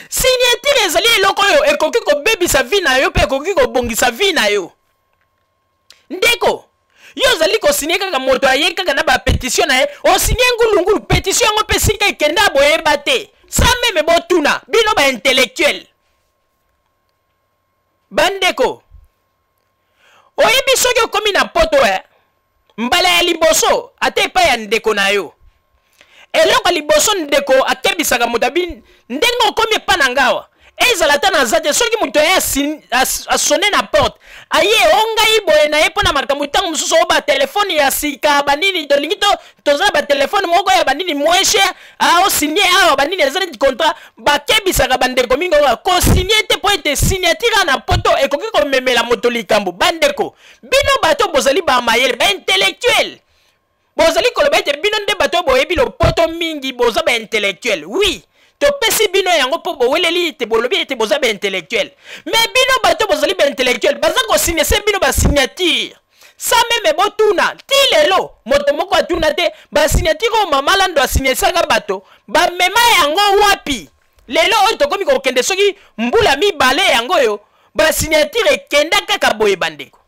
[SPEAKER 2] signature ezali eloko oyo ekoki kobebisa vi na yo mpe ekoki kobongisa vi na yo ndeko yo ozali kosigne kaka moto aye kaka na bapétition na ye osigne ngulungulu pétition yango mpe sika ekenda boyeba te sa meme botuna bino baintellectuel bandeko oyebi soki okomi na poto mbala ya liboso ate epai ya ndeko na yo eloko liboso ndeko akebisaka moto abi ndenge okomi epa na ngawa ezala ta naza te soki moto aye asone na porte aye ongai boye na ye mpo na makambo ntango mosusu oyo batelefone ya sika banini tolingi toza na batelefone moko ya banini moins cher aosigne awa banini eza neti contrat bakebisaka bandeko mingi oyo kosigne te mpo ete signature na poto ekoki komemela moto likambo bandeko bino bato bozali bamayele baintellectuel bozali koloba ete bino nde bato boyebi lopoto mingi boza baintellectuel oui topesi bino yango mpo boweleli te bolobi ete boza baintellectuel mais bino bato bozali baintellectuel baza kosigne se bino basignature sa meme botuna ti lelo moto moko atuna te basignature oyo mama Landu asignesaka bato bamema yango wapi lelo oyo tokomi kokende soki mbula mibale yango oyo basignature ekenda kaka boye bandeko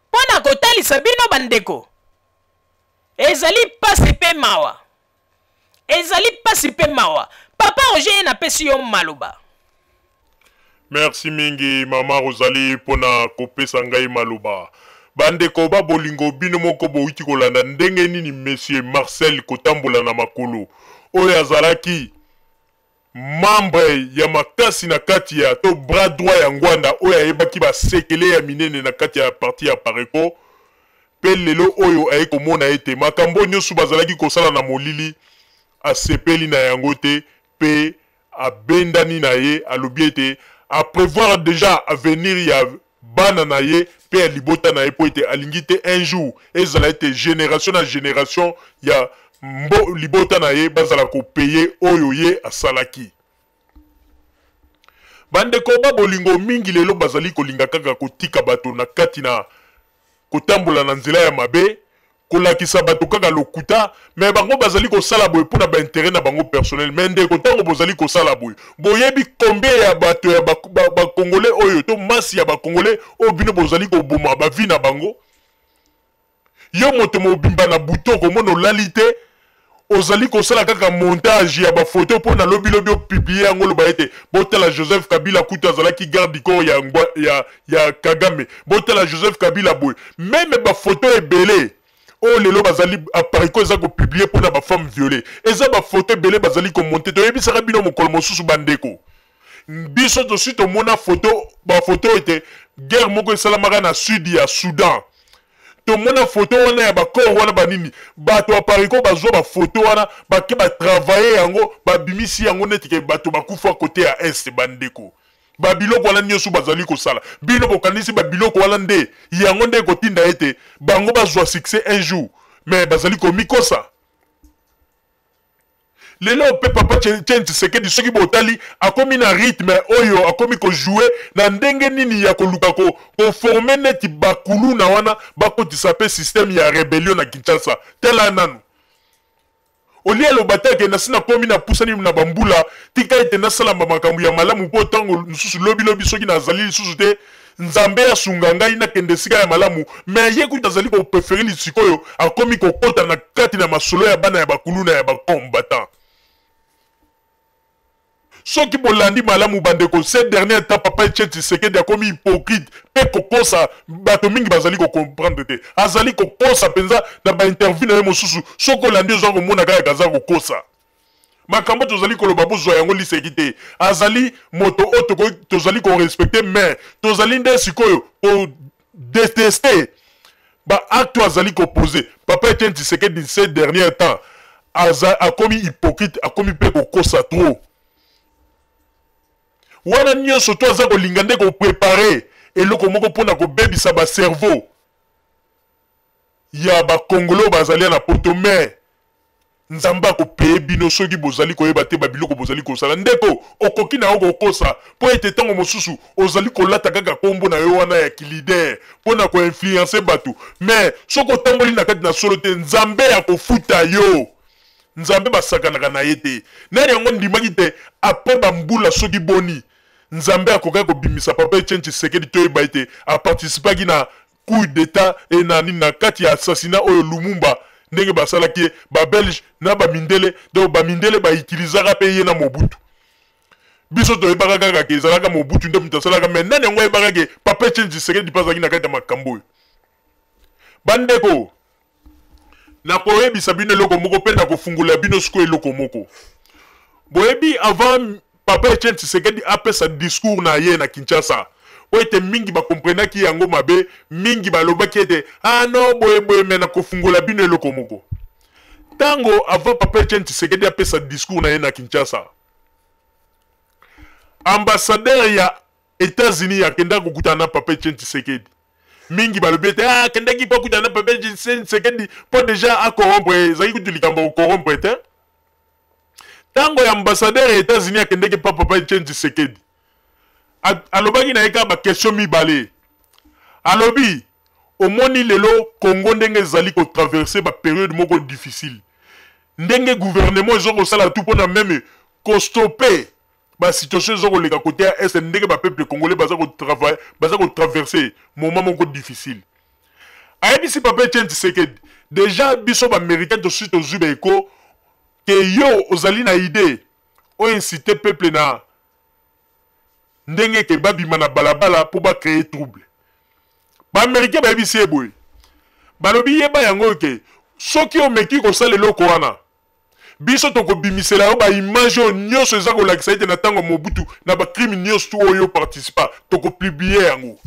[SPEAKER 2] mpona kotalisa bino bandeko ezali pasi mpe mawa ezali pasi pe mawa. Papa Roger na pesi yo maloba.
[SPEAKER 1] Merci mingi mama Rosalie pona kopesa ngai maloba. Bandeko ba bolingo bino moko bouti kolanda ndenge nini monsieur Marcel Kotambola na makolo. Oyo azalaki membre ya makasi na kati ya to bras droit ya Ngwanda oyo ayebaki basekele ya minene na kati ya parti ya Pareko. Pe lelo oyo aye komona ete makambo nyonso bazalaki kosala na molili asepeli na yango te pe abendani na ye alobi ete a prévoir déjà à venir ya bana na ye pe libota na ye po ete alingi te un jour ezala ete génération na génération ya mbo libota na ye bazala ko payer oyo ye asalaki. Bandeko ba bolingo mingi lelo bazali kolinga kaka kotika bato na kati na kotambola na nzela ya mabe kolakisa bato kaka lokuta mais bango bazali kosala boye mpona baintérêt na bango personnel mais ndeko ntango bozali kosala boye boyebi combien ya bato ya bakongolais oyo to masi ya bakongolais oyo bino bozali koboma bavi na bango yo moto mobimba na buto komona olali te ozali kosala kaka montage ya bafoto mpona lobilobi opiblie yango loba ete botala Joseph Kabila kutu azalaki garde du corps ya Kagame botala Joseph Kabila boye meme bafoto ebele oyo lelo bazali apariko eza kopublie mpona bafemme violée eza bafoto ebele bazali komonte toyebisaka bino mokolo mosusu bandeko biso tosi tomona bafoto ete guerre moko esalamaka na sud ya Soudan tomona foto wana ya bakor wana banini bato apariko bazwa bafoto wana bake batravaye yango babimisi yango netike bato bakufa kote ya est bandeko babiloko wana nyonso bazali kosala bino bokanisi babiloko wana nde yango nde kotinda ete bango bazwa succès un jour mais bazali komikosa lelo pe papa Tshisekedi soki botali akomi na rythme oyo akomi kojouer na ndenge nini ya koluka koforme neti bakulu na wana bakotisa pe système ya rébellion na Kinshasa tela nanu oli aloba te ke nasi nakomi na pusani na bambula tika ete nasalamba makambo ya malamu mpo ntango mosusu lobilobi soki nazali lisusu te nzambe asunga ngai nakende esika ya malamu me ye kuta azali koprefere lisikoyo akomi kokota na kati na masolo ya bana ya bakulu na ya bakombatan soki bolandi malamu bandeko ce dernier temps papa Tshisekedi akomi hypocrite pe kokosa bato mingi bazali comprendre te azali kokosa penza na ba interview na ye mosusu soko olandi ozwa komona kaka kaza kokosa makambo tozali koloba bozwa yango liseki te azali moto oyo tozali korespecte mais tozali nde sikoyo kodeteste baacte azali kopose papa Tshisekedi ce dernier temps akomi hypocrite akomi pe kokosa trop wana nyonso to aza kolinga nde koprepare eloko moko mpona kobebisa bacerveau ya bakongolo bazali na poto me nzambe akopeye bino soki bozali koyeba te babiloko bozali kosala ndeko okoki na yo kokosa mpo ete ntango mosusu ozali kolata kaka kombo na yo wana ya kilider mpona koinfluence bato me soki otamboli na kati na solo te nzambe akofuta yo nzambe basakanaka na ye te nani yango ndimaki te apres bambula soki boni nzambe akoka kobimisa papa Tshisekedi toyeba ete aparticipaki na coup d'état e na kati ya assassinat oyo Lumumba ndenge basalaki babelge na bamindele donc bamindele bautilisaka pe ye na Mobutu biso toyebaka kaka ke ezalaka Mobutu nde mutu asalaka me nani yango ayebaka ke papa Tshisekedi mpe azalaki na kati ya makambo oyo bandeko nakoyebisa bino eloko moko mpe nakofungula bino sikoyo eloko moko boyebi avant papa Tshisekedi apesa discours na ye na Kinshasa po ete mingi bakomprenaki yango mabe mingi balobaki ete no boye me nakofungula bino eloko moko tango avant papa Tshisekedi apesa discours na ye na Kinshasa ambassadeur ya États-Unis akenda kokutana na papa Tshisekedi mingi balobi ete akendaki mpo kutana na papa Tshisekedi mpo deja akorrompre ezalaki kutu likambo okorrompre te tango ya ambassadeur ya États-Unis akendaki mpa papa Tshisekedi alobaki na ye kaka bakestion mibale alobi omoni lelo Congo ndenge ezali kotraverse baperiode moko difficile ndenge gouvernement ezo kosala tu mpona meme kostope basituation ezo koleka kote ya est ndenge bapeuple congolais baza kotraverse moment moko difficile ayebisi papa Tshisekedi déjà biso baaméricain tosusi tozwi baeko que yo ozali na idée o inciter peuple na ndenge ke babima na balabala pour ba créer trouble. Ba américain ba bisi eboy. Balobi yeba yango ke soki o meki ko sala eloko wana. Biso toko bimisela yo ba image nyonso eza ko lakisa ete na tango Mobutu na ba crime nyonso oyo participa toko publier yango.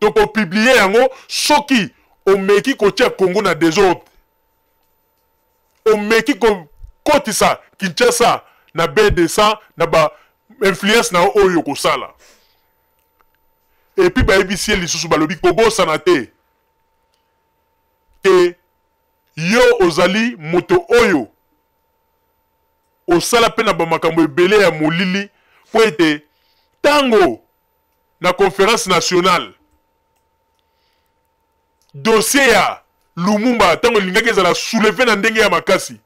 [SPEAKER 1] Toko publier yango soki o meki ko tia Congo na désordre. O meki ko kotisa Kinshasa na BDC na ba influence na oyo ko sala. Et puis ba ebisi lisusu balobi ko bosana te. Ke yo ozali moto oyo osala pe na bamakambo ebele ya molili po ete tango na conférence nationale dossier ya Lumumba tango lingaki ezala soulevé na ndenge ya makasi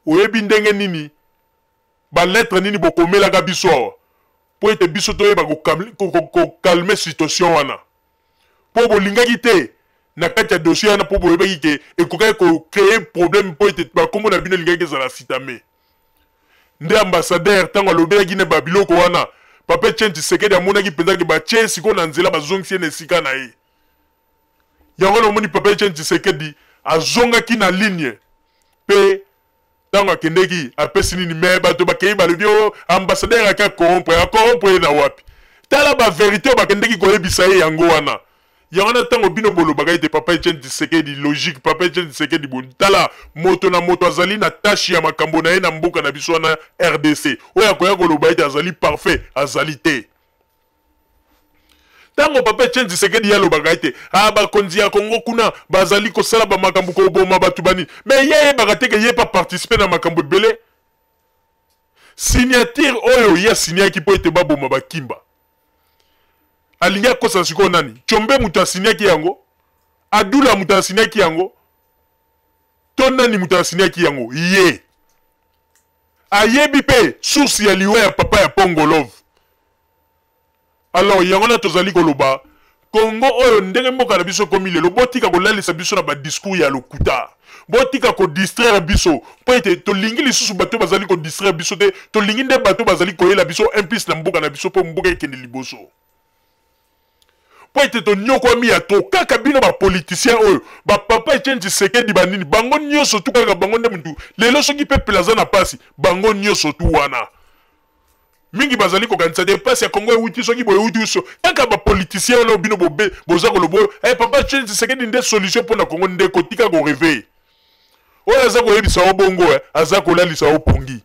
[SPEAKER 1] oyebi ndenge nini ba lettre nini bokomelaka biso po ete biso toyeba ko calmer situation wana po bolingaki te na kati ya dossier wana po boyebaki ke ekokaki ko créer problème po ete bakombo na bino lingaki ezala sitame nde ambassadeur tango alobelaki ne babiloko wana Papa Etienne Tshisekedi amonaki mpenza ke batie siko na nzela bazongisi ye na esika na ye yango namoni Papa Etienne Tshisekedi azongaki na ligne pe tango akendeki apesi nini me bato bakei balobi o ambassadeur aka corrompre na wapi tala ba vérité bakendeki koyebisa ye yango wana yango tango bino bolobaka ete Papa Etienne Tshisekedi logique Papa Etienne Tshisekedi bon tala moto na moto azali na tâche ya makambo na ye na mboka na biso na RDC oyo akoya koloba ete azali parfait azali te tango Papa Etienne Tshisekedi alobaka ete bakonzi ya Congo kuna bazali kosala ba makambo ko boma batu bani mais ye bakate ke ye pas participer na makambo ebele signature oyo ya signaki po ete baboma bakimba alingi akosa siko nani Chombe mutu asiniaki yango Adula mutu asiniaki yango to nani mutu asiniaki yango ye ayebi pe source ya liwa ya papa ya Pongolov. Alors yango na tozali koloba Congo oyo ndenge mboka na biso komi lelo botika kolalisa biso na ba discours ya lokuta botika ko distraire biso po ete tolingi lisusu bato bazali ko distraire biso te tolingi nde bato bazali koyela biso implice na mboka na biso po mboka ekende liboso po ete to nyoko mi ya to kaka bino ba politicien oyo ba Papa Etienne Tshisekedi banini bango nyonso tu kaka bango nde muntu lelo soki pe plaza na pasi bango nyonso tu wana mingi bazali ko kanisa de pasi ya Congo euti soki boye euti so kaka ba politicien oyo bino bobe boza ko lobo Papa Etienne Tshisekedi nde solution pour na Congo nde kotika ko réveil oyo aza ko yebisa obongo aza ko lalisa opongi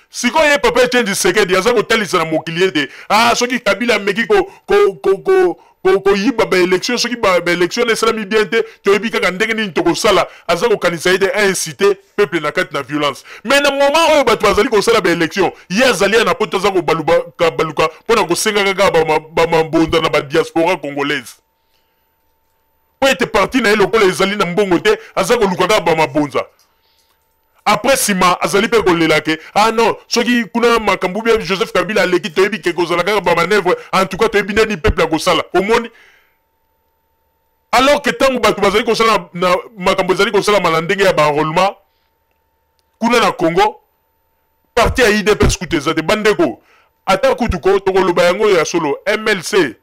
[SPEAKER 1] siko ye Papa Etienne Tshisekedi aza ko talisa na mokili te soki Kabila meki ko yiba ba élection soki ba élection esalami bien te toyebi kaka ndenge nini tokosala aza ko kanisa ete inciter peuple na kati na violence mais na moment oyo bato bazali kosala ba élection ye azali na poto aza ko baluka pona kosenga kaka ba mabonza na ba diaspora congolaise po ete parti na ye lokola ezali na mbongo te aza koluka kaka ba mabonza après sima azali pe kolela ke non soki kuna makambo bia Joseph Kabila aleki toyebi ke kozala kaka ba manœuvre en tout cas toyebi nani peuple akosala omoni alors que tango bato bazali kosala na makambo ezali kosala malandenge ya ba enrôlement kuna na Congo parti ya IDPS kuteza te bandeko ata kutuko tokoloba yango ya solo MLC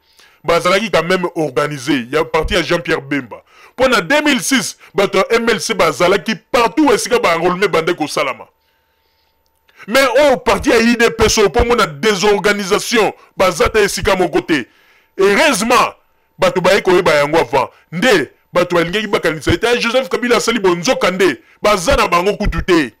[SPEAKER 1] bazalaki quand même organisé il y a parti à Jean-Pierre Bemba pendant 2006 bato MLC bazalaki partout esika ba enrôlement bandeko salama mais au parti à IDPS pour mon désorganisation bazata esika mon côté heureusement bato baye koyeba yango avant nde bato balingaki bakanisa ete Joseph Kabila asali bonzoka nde bazana bango kutute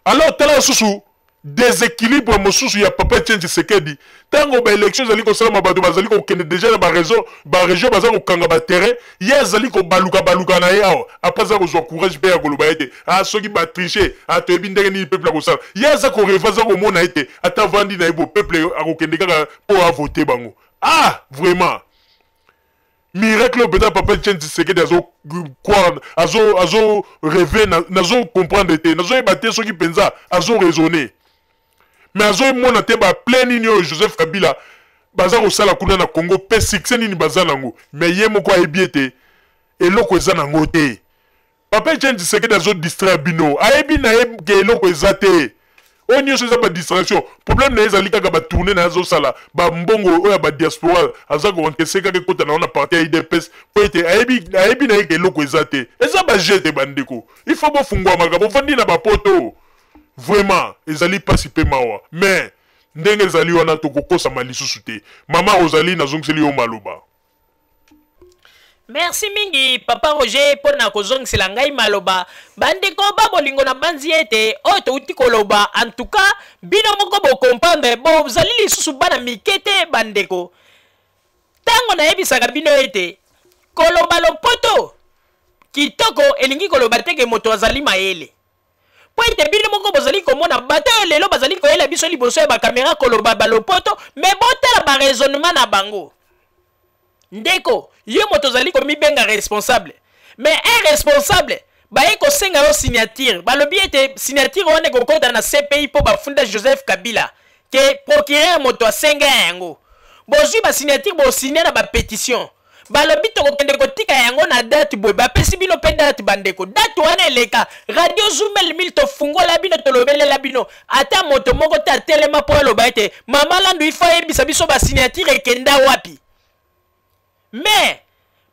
[SPEAKER 1] alors tala susu déséquilibre mosusu ya Papa Etienne Tshisekedi tango ba élection zali ko sala mabato bazali ko kende déjà na ba région bazali ko kanga ba terrain ye zali ko baluka na ye awo après ça ko zo courage pe ya koloba ete soki ba tricher to ebi ndenge ni peuple ko sala ye za ko refaza ko mona ete ata vandi na ebo peuple ko kende kaka po a voter bango vraiment miracle peut-être Papa Etienne Tshisekedi azo rêver nazo comprendre te nazo ebater soki penza azo raisonner mais azo mona te ba plein nini Joseph Kabila baza ko sala kuna na Congo pe succès nini baza nango mais ye moko ayebi ete eloko eza nango te Papa Etienne Tshisekedi azo distraire bino. Ayebi na ke eloko ezate. O nyonso eza ba distraction. Problème na ezali kaka ba tourner na zo sala. Ba mbongo oya ba diaspora aza ko encaisser kaka kota na parti ya IDPS. Po ete ayebi na ke eloko ezate. Eza ba jete bandeko. Il faut bo fungwa makabo fandi na ba poto. Vraiment, ezali pasi pe mawa. Mais ndenge ezali wana tokokosa malisusu te. Mama Rosalie nazongiseli yo maloba.
[SPEAKER 2] Merci mingi Papa Roger pona kozongisela ngai maloba. Bandeko ba bolingo na banzi ete o touti koloba. En tout cas, bino moko bo comprendre bo zali lisusu bana mikete bandeko. Tango na yebisaka bino ete koloba lopoto kitoko elingi koloba teke moto azali mayele. Po ete bino moko bozali komona bato lelo bazali koyela biso liboso ya ba kamera koloba balopoto mais botala ba raisonnement na bango. Ndeko, yo moto zali komi benga responsable. Mais un responsable, ba eko senga yo signature. Ba lobi ete signature wane kokota na CPI po ba funda Joseph Kabila. Ke procureur moto a senga yango. Bozui ba signature bo signer na ba pétition. Ba lobi to kokende kotika yango na date boy. Ba pesi bino pe date bandeko. Date wane eleka. Radio Zoomel mil to fungo la bino to lobele la bino. Ata moto moko ta telema po loba ete. Mama landu ifa yebisa biso ba signature ekenda wapi. Mais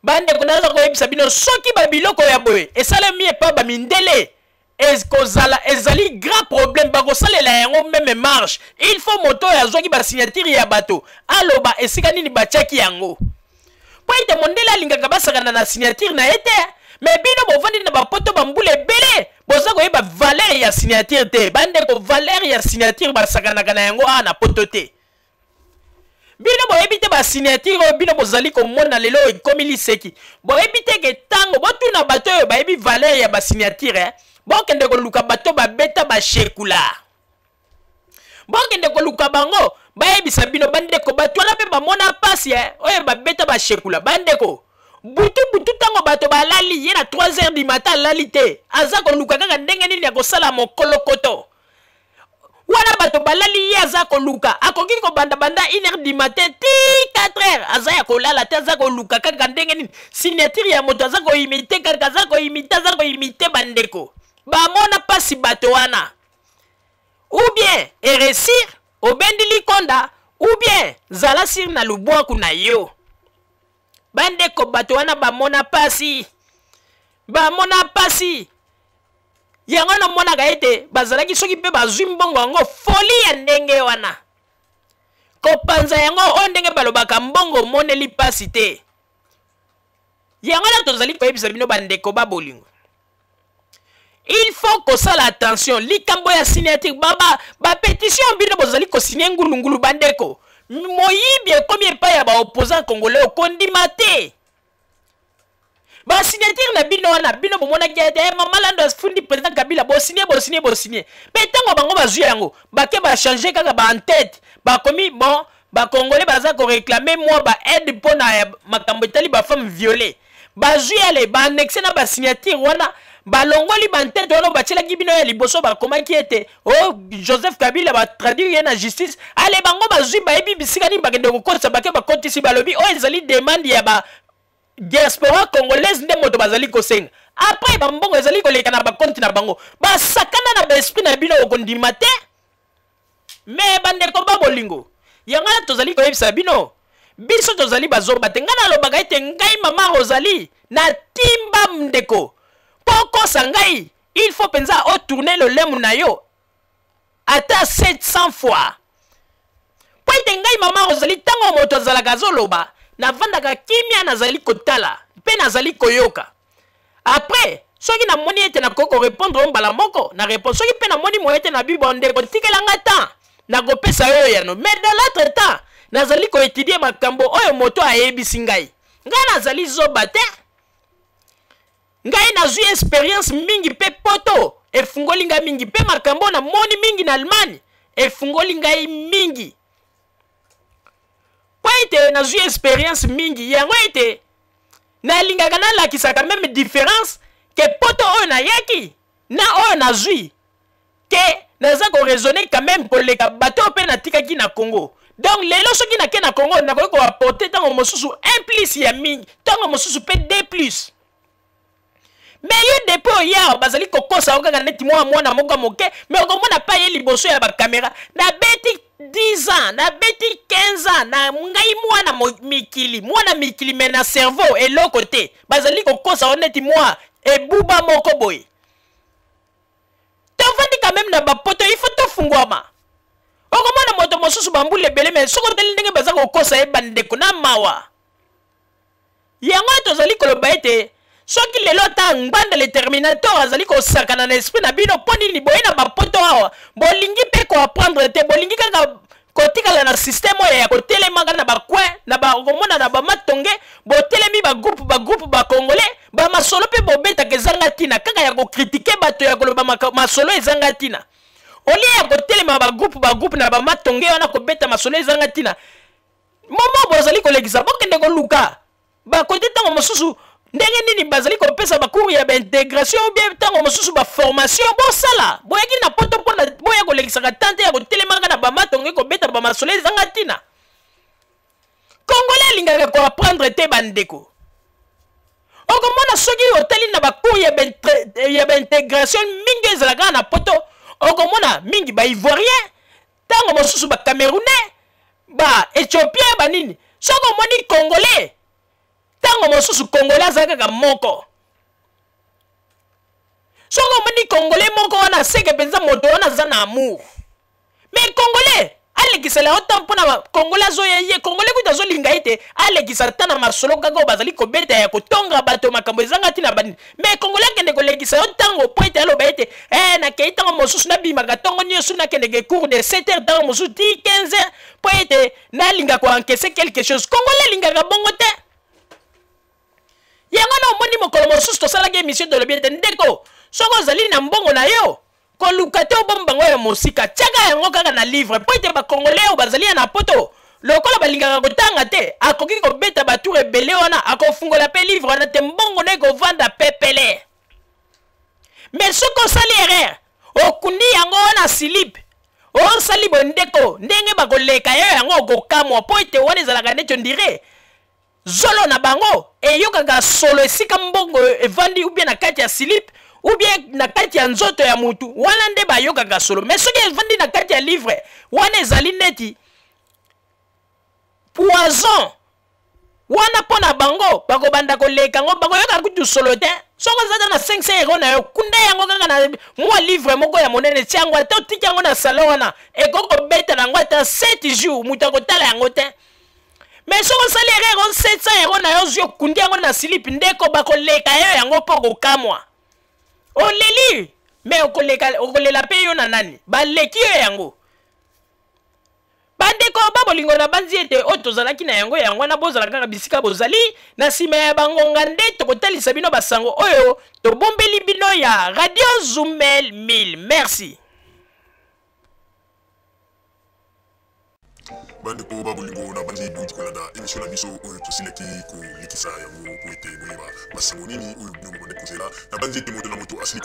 [SPEAKER 2] bande konaza ko yebisa bino soki ba biloko ya boye esala mie pa ba mindele ezkozala ezali grand problème ba kosalela yango même marche. Il faut moto ya zoki ba signature ya bato aloba esika nini bachaki yango po ite mondela lingaka basakana na signature na ete mais bino bovandi na bapoto bambule bele boza ko yeba valeur ya signature te bande ko valeur ya signature basakana kana yango na poto te. Bino bo ebite ba signature bino bozali komona lelo ekomi liseki. Bo ebite ke tango botuna bato ba ebi valeur ya ba signature bo kende ko luka bato ba beta ba shekula. Bo kende ko luka bango ba ebisa bino bande ko bato la pe ba mona pasi oye ba beta ba shekula bande ko. Butu tango bato ba lali ye na 3h du matin lali te. Aza ko luka kaka ndenge nini ya kosala mokolo koto. Wana bato balali ye aza koluka akoki ko banda 1h du matin ti 4h aza ya kolala te aza koluka kaka ndenge nini signature ya moto aza ko imite kaka aza ko imite bandeko bamona pasi bato wana ou bien eresir obendili konda ou bien zala sir na lubwaku na yo bandeko bato wana bamona pasi yango na mona ga ete bazalaki soki pe bazwi mbongo yango folie ya ndenge wana kopanza yango o ndenge balobaka mbongo moneli pasi te yango na tozali koyebisa bino bandeko babolingo il faut kosala attention likambo ya signature ba pétition bino bozali kosigner ngulungulu bandeko moyibi ekomi epai ya baopposant congolais okondima te ba signature na bino wana bino bomona kiate mama lando fundi président Kabila bo signer mais tango bango bazwi yango bake ba changer kaka ba en tête ba komi bon ba congolais baza ko réclamer moi ba aide pona makambo etali ba femme violée bazwi ale ba annexer na ba signature wana ba longoli ba en tête wana ba tshela kibino ya liboso ba komaki ete oh Joseph Kabila ba traduire na justice ale bango bazwi ba ebi bisika ni bakende ko kotisa bake ba kotisi ba lobi oh ezali demande ya ba diaspora congolaise nde moto bazali kosenga après bambongo ezali koleka na bakonti na bango basakana na baesprit na bino okondima te mais bandeko babolingo yango na tozali koyebisa bino biso tozali bazoba te ngai nalobaka ete ngai mama Rosalie na timba ndeko pokosa ngai il faut penza otourner le lemu na yo ata 700 fois po ete ngai mama Rosalie tango moto azalaka azoloba navandaka kimia nazali kotala pe nazali koyoka après soki na moni ete na koko répondre mbala moko na réponse soki pe na moni mo ete na bibo ndeko tikelanga temps na kopesa yo yano mais dans l'autre temps nazali ko étudier makambo oyo moto ayebisi ngai nazali zoba te ngai nazwi expérience mingi pe poto efungoli ngai mingi pe makambo na moni mingi na Allemagne efungoli ngai mingi ete nazwi expérience mingi yango ete nalingaka nalakisaka même différence ke poto oyo nayaki na oyo nazwi ke naza ko raisonner quand même koleka bato pe natikaki na Congo donc lelo soki nake na Congo nakoki ko apporter tango mosusu 1+ ya mingi tango mosusu pe 2+. mais yo depuis oya bazali kokosa okanga neti mwana moko moke mais okomona pa ye liboso ya bakamera na beti 10 ans na beti 15 ans na ngai mwana mikili me na cerveau eloko te bazali kokosa oneti mwa ebuba moko boye tovandi quand même na bapoto il faut tofungwama okomona moto mosusu bambule ebele me soko teli ndenge baza kokosa ye bandeko na mawa yango tozali koloba ete soki lelo ata ngbanda le terminator azali kosakana na esprit na bino mpo nini boye na bapoto awa bolingi mpe koapprendre te bolingi kaka kotikala na systeme oyo ya kotelemaka na bakwe na bakomona na bamatonge botelemi bagroupe bakongolais bamasolo mpe bobetaka ezanga ntina kaka ya kokritike bato ya koloba masolo ezanga ntina olie ya kotelema bagroupe na bamatonge wana kobeta masolo ezanga ntina momo bozali kolekisa bokende koluka bakote ntango mosusu ndenge nini bazali kopesa bakuru ya baintégration ou bien ntango mosusu baformation bosala boyaki na poto mpona boya kolekisaka tante ya kotelemaka na bamatonge kobeta bamasolo ezanga ntina congolais alingaka koapprendre te bandeko okomona soki otali na bakuru ya baintégration mingi ezalaka na poto okomona mingi baivoirien ntango mosusu bacamerounais baéthiopien banini soki omoni congolais tango mosusu congolais aza kaka moko soki omoni congolais moko wana seke mpenza moto wana aza na amour mais congolais alekisela yo ta mpona congolais azoya ye congolais kuta azolinga ete alekisa ta na masolo kaka oyo bazali kobeta ya kotonga bato makambo ezanga ntina banini mais congolais akende kolekisa yo ntango po ete aloba ete nakei ntango mosusu nabimaka ntongo nyonso nakendeke cours de 7 heures ntango mosusu ti 15 heures po ete nalinga koankese quelque chose congolais alingaka bongo te yango na omoni mokolo mosusu tosalaki émission tolobi ete ndeko soki ozali na mbongo na yo koluka te obomba bango ya mosika tiaka yango kaka na livre po ete bakongolais oyo bazali ya na poto lokola balingaka kotanga te akoki kobeta batour ebele wana akofungola mpe livre wana te mbongo na ekovanda pepele mais soki osali erreur okundi yango wana silipe osali bondeko ndenge bakoleka yo yango okokamwa po ete wana ezalaka neti ondire zolo na bango eyokaka solo esika mbongo evandi ou bien na kati ya slip ou bien na kati ya nzoto ya mutu wana nde bayokaka solo mais soki evandi na kati ya livre wana ezali neti poison wana mpo na bango bakobanda koleka yango bakoyoka kutu solo te soko ozata na 500 euro na yo kunda yango kaka na mwa livre moko ya monene tia yango ata otiki yango na salon wana ekokobeta nango ata 7 jours mutu akotala yango te mais soko osali erreur 700 euro na yo ozwi okundi yango na silipi ndeko bakoleka yo yango mpo kokamwa oleli mais okolela mpe yo na nani baleki yo yango bandeko babolingo na banzi ete oyo tozalaki na yango wana bozala kaka bisika bozali na nsima ya bangonga nde tokotalisa bino basango oyo tobombeli bino ya Radio Zumel 1000 merci
[SPEAKER 1] bandeko babolingo na bandi boyiti kolanda émission na biso oyo tosilaki kolikisa yango po ete boyeba basango nini oyo bino bomande kozela na bandi ete moto na moto asili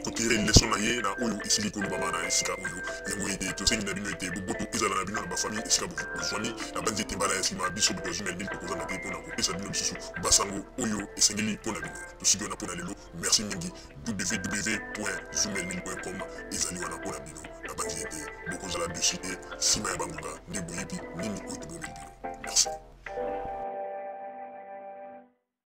[SPEAKER 1] kotire leson na ye na oyo esili kolobama na esika oyo yango ete tosengi na bino ete boboto ezala na bino na bafamille esika bozwami na bandi ete mbala ya nsima biso boto Zumel 1000 tokozanga te mpona kopesa bino lisusu basango oyo esengeli mpona bino tosiki wana mpona lelo merci mingi www.zumel1000.com ezali wana mpona bino na bandi ete bokozala dessus te nsima ya bangonga nde boyebi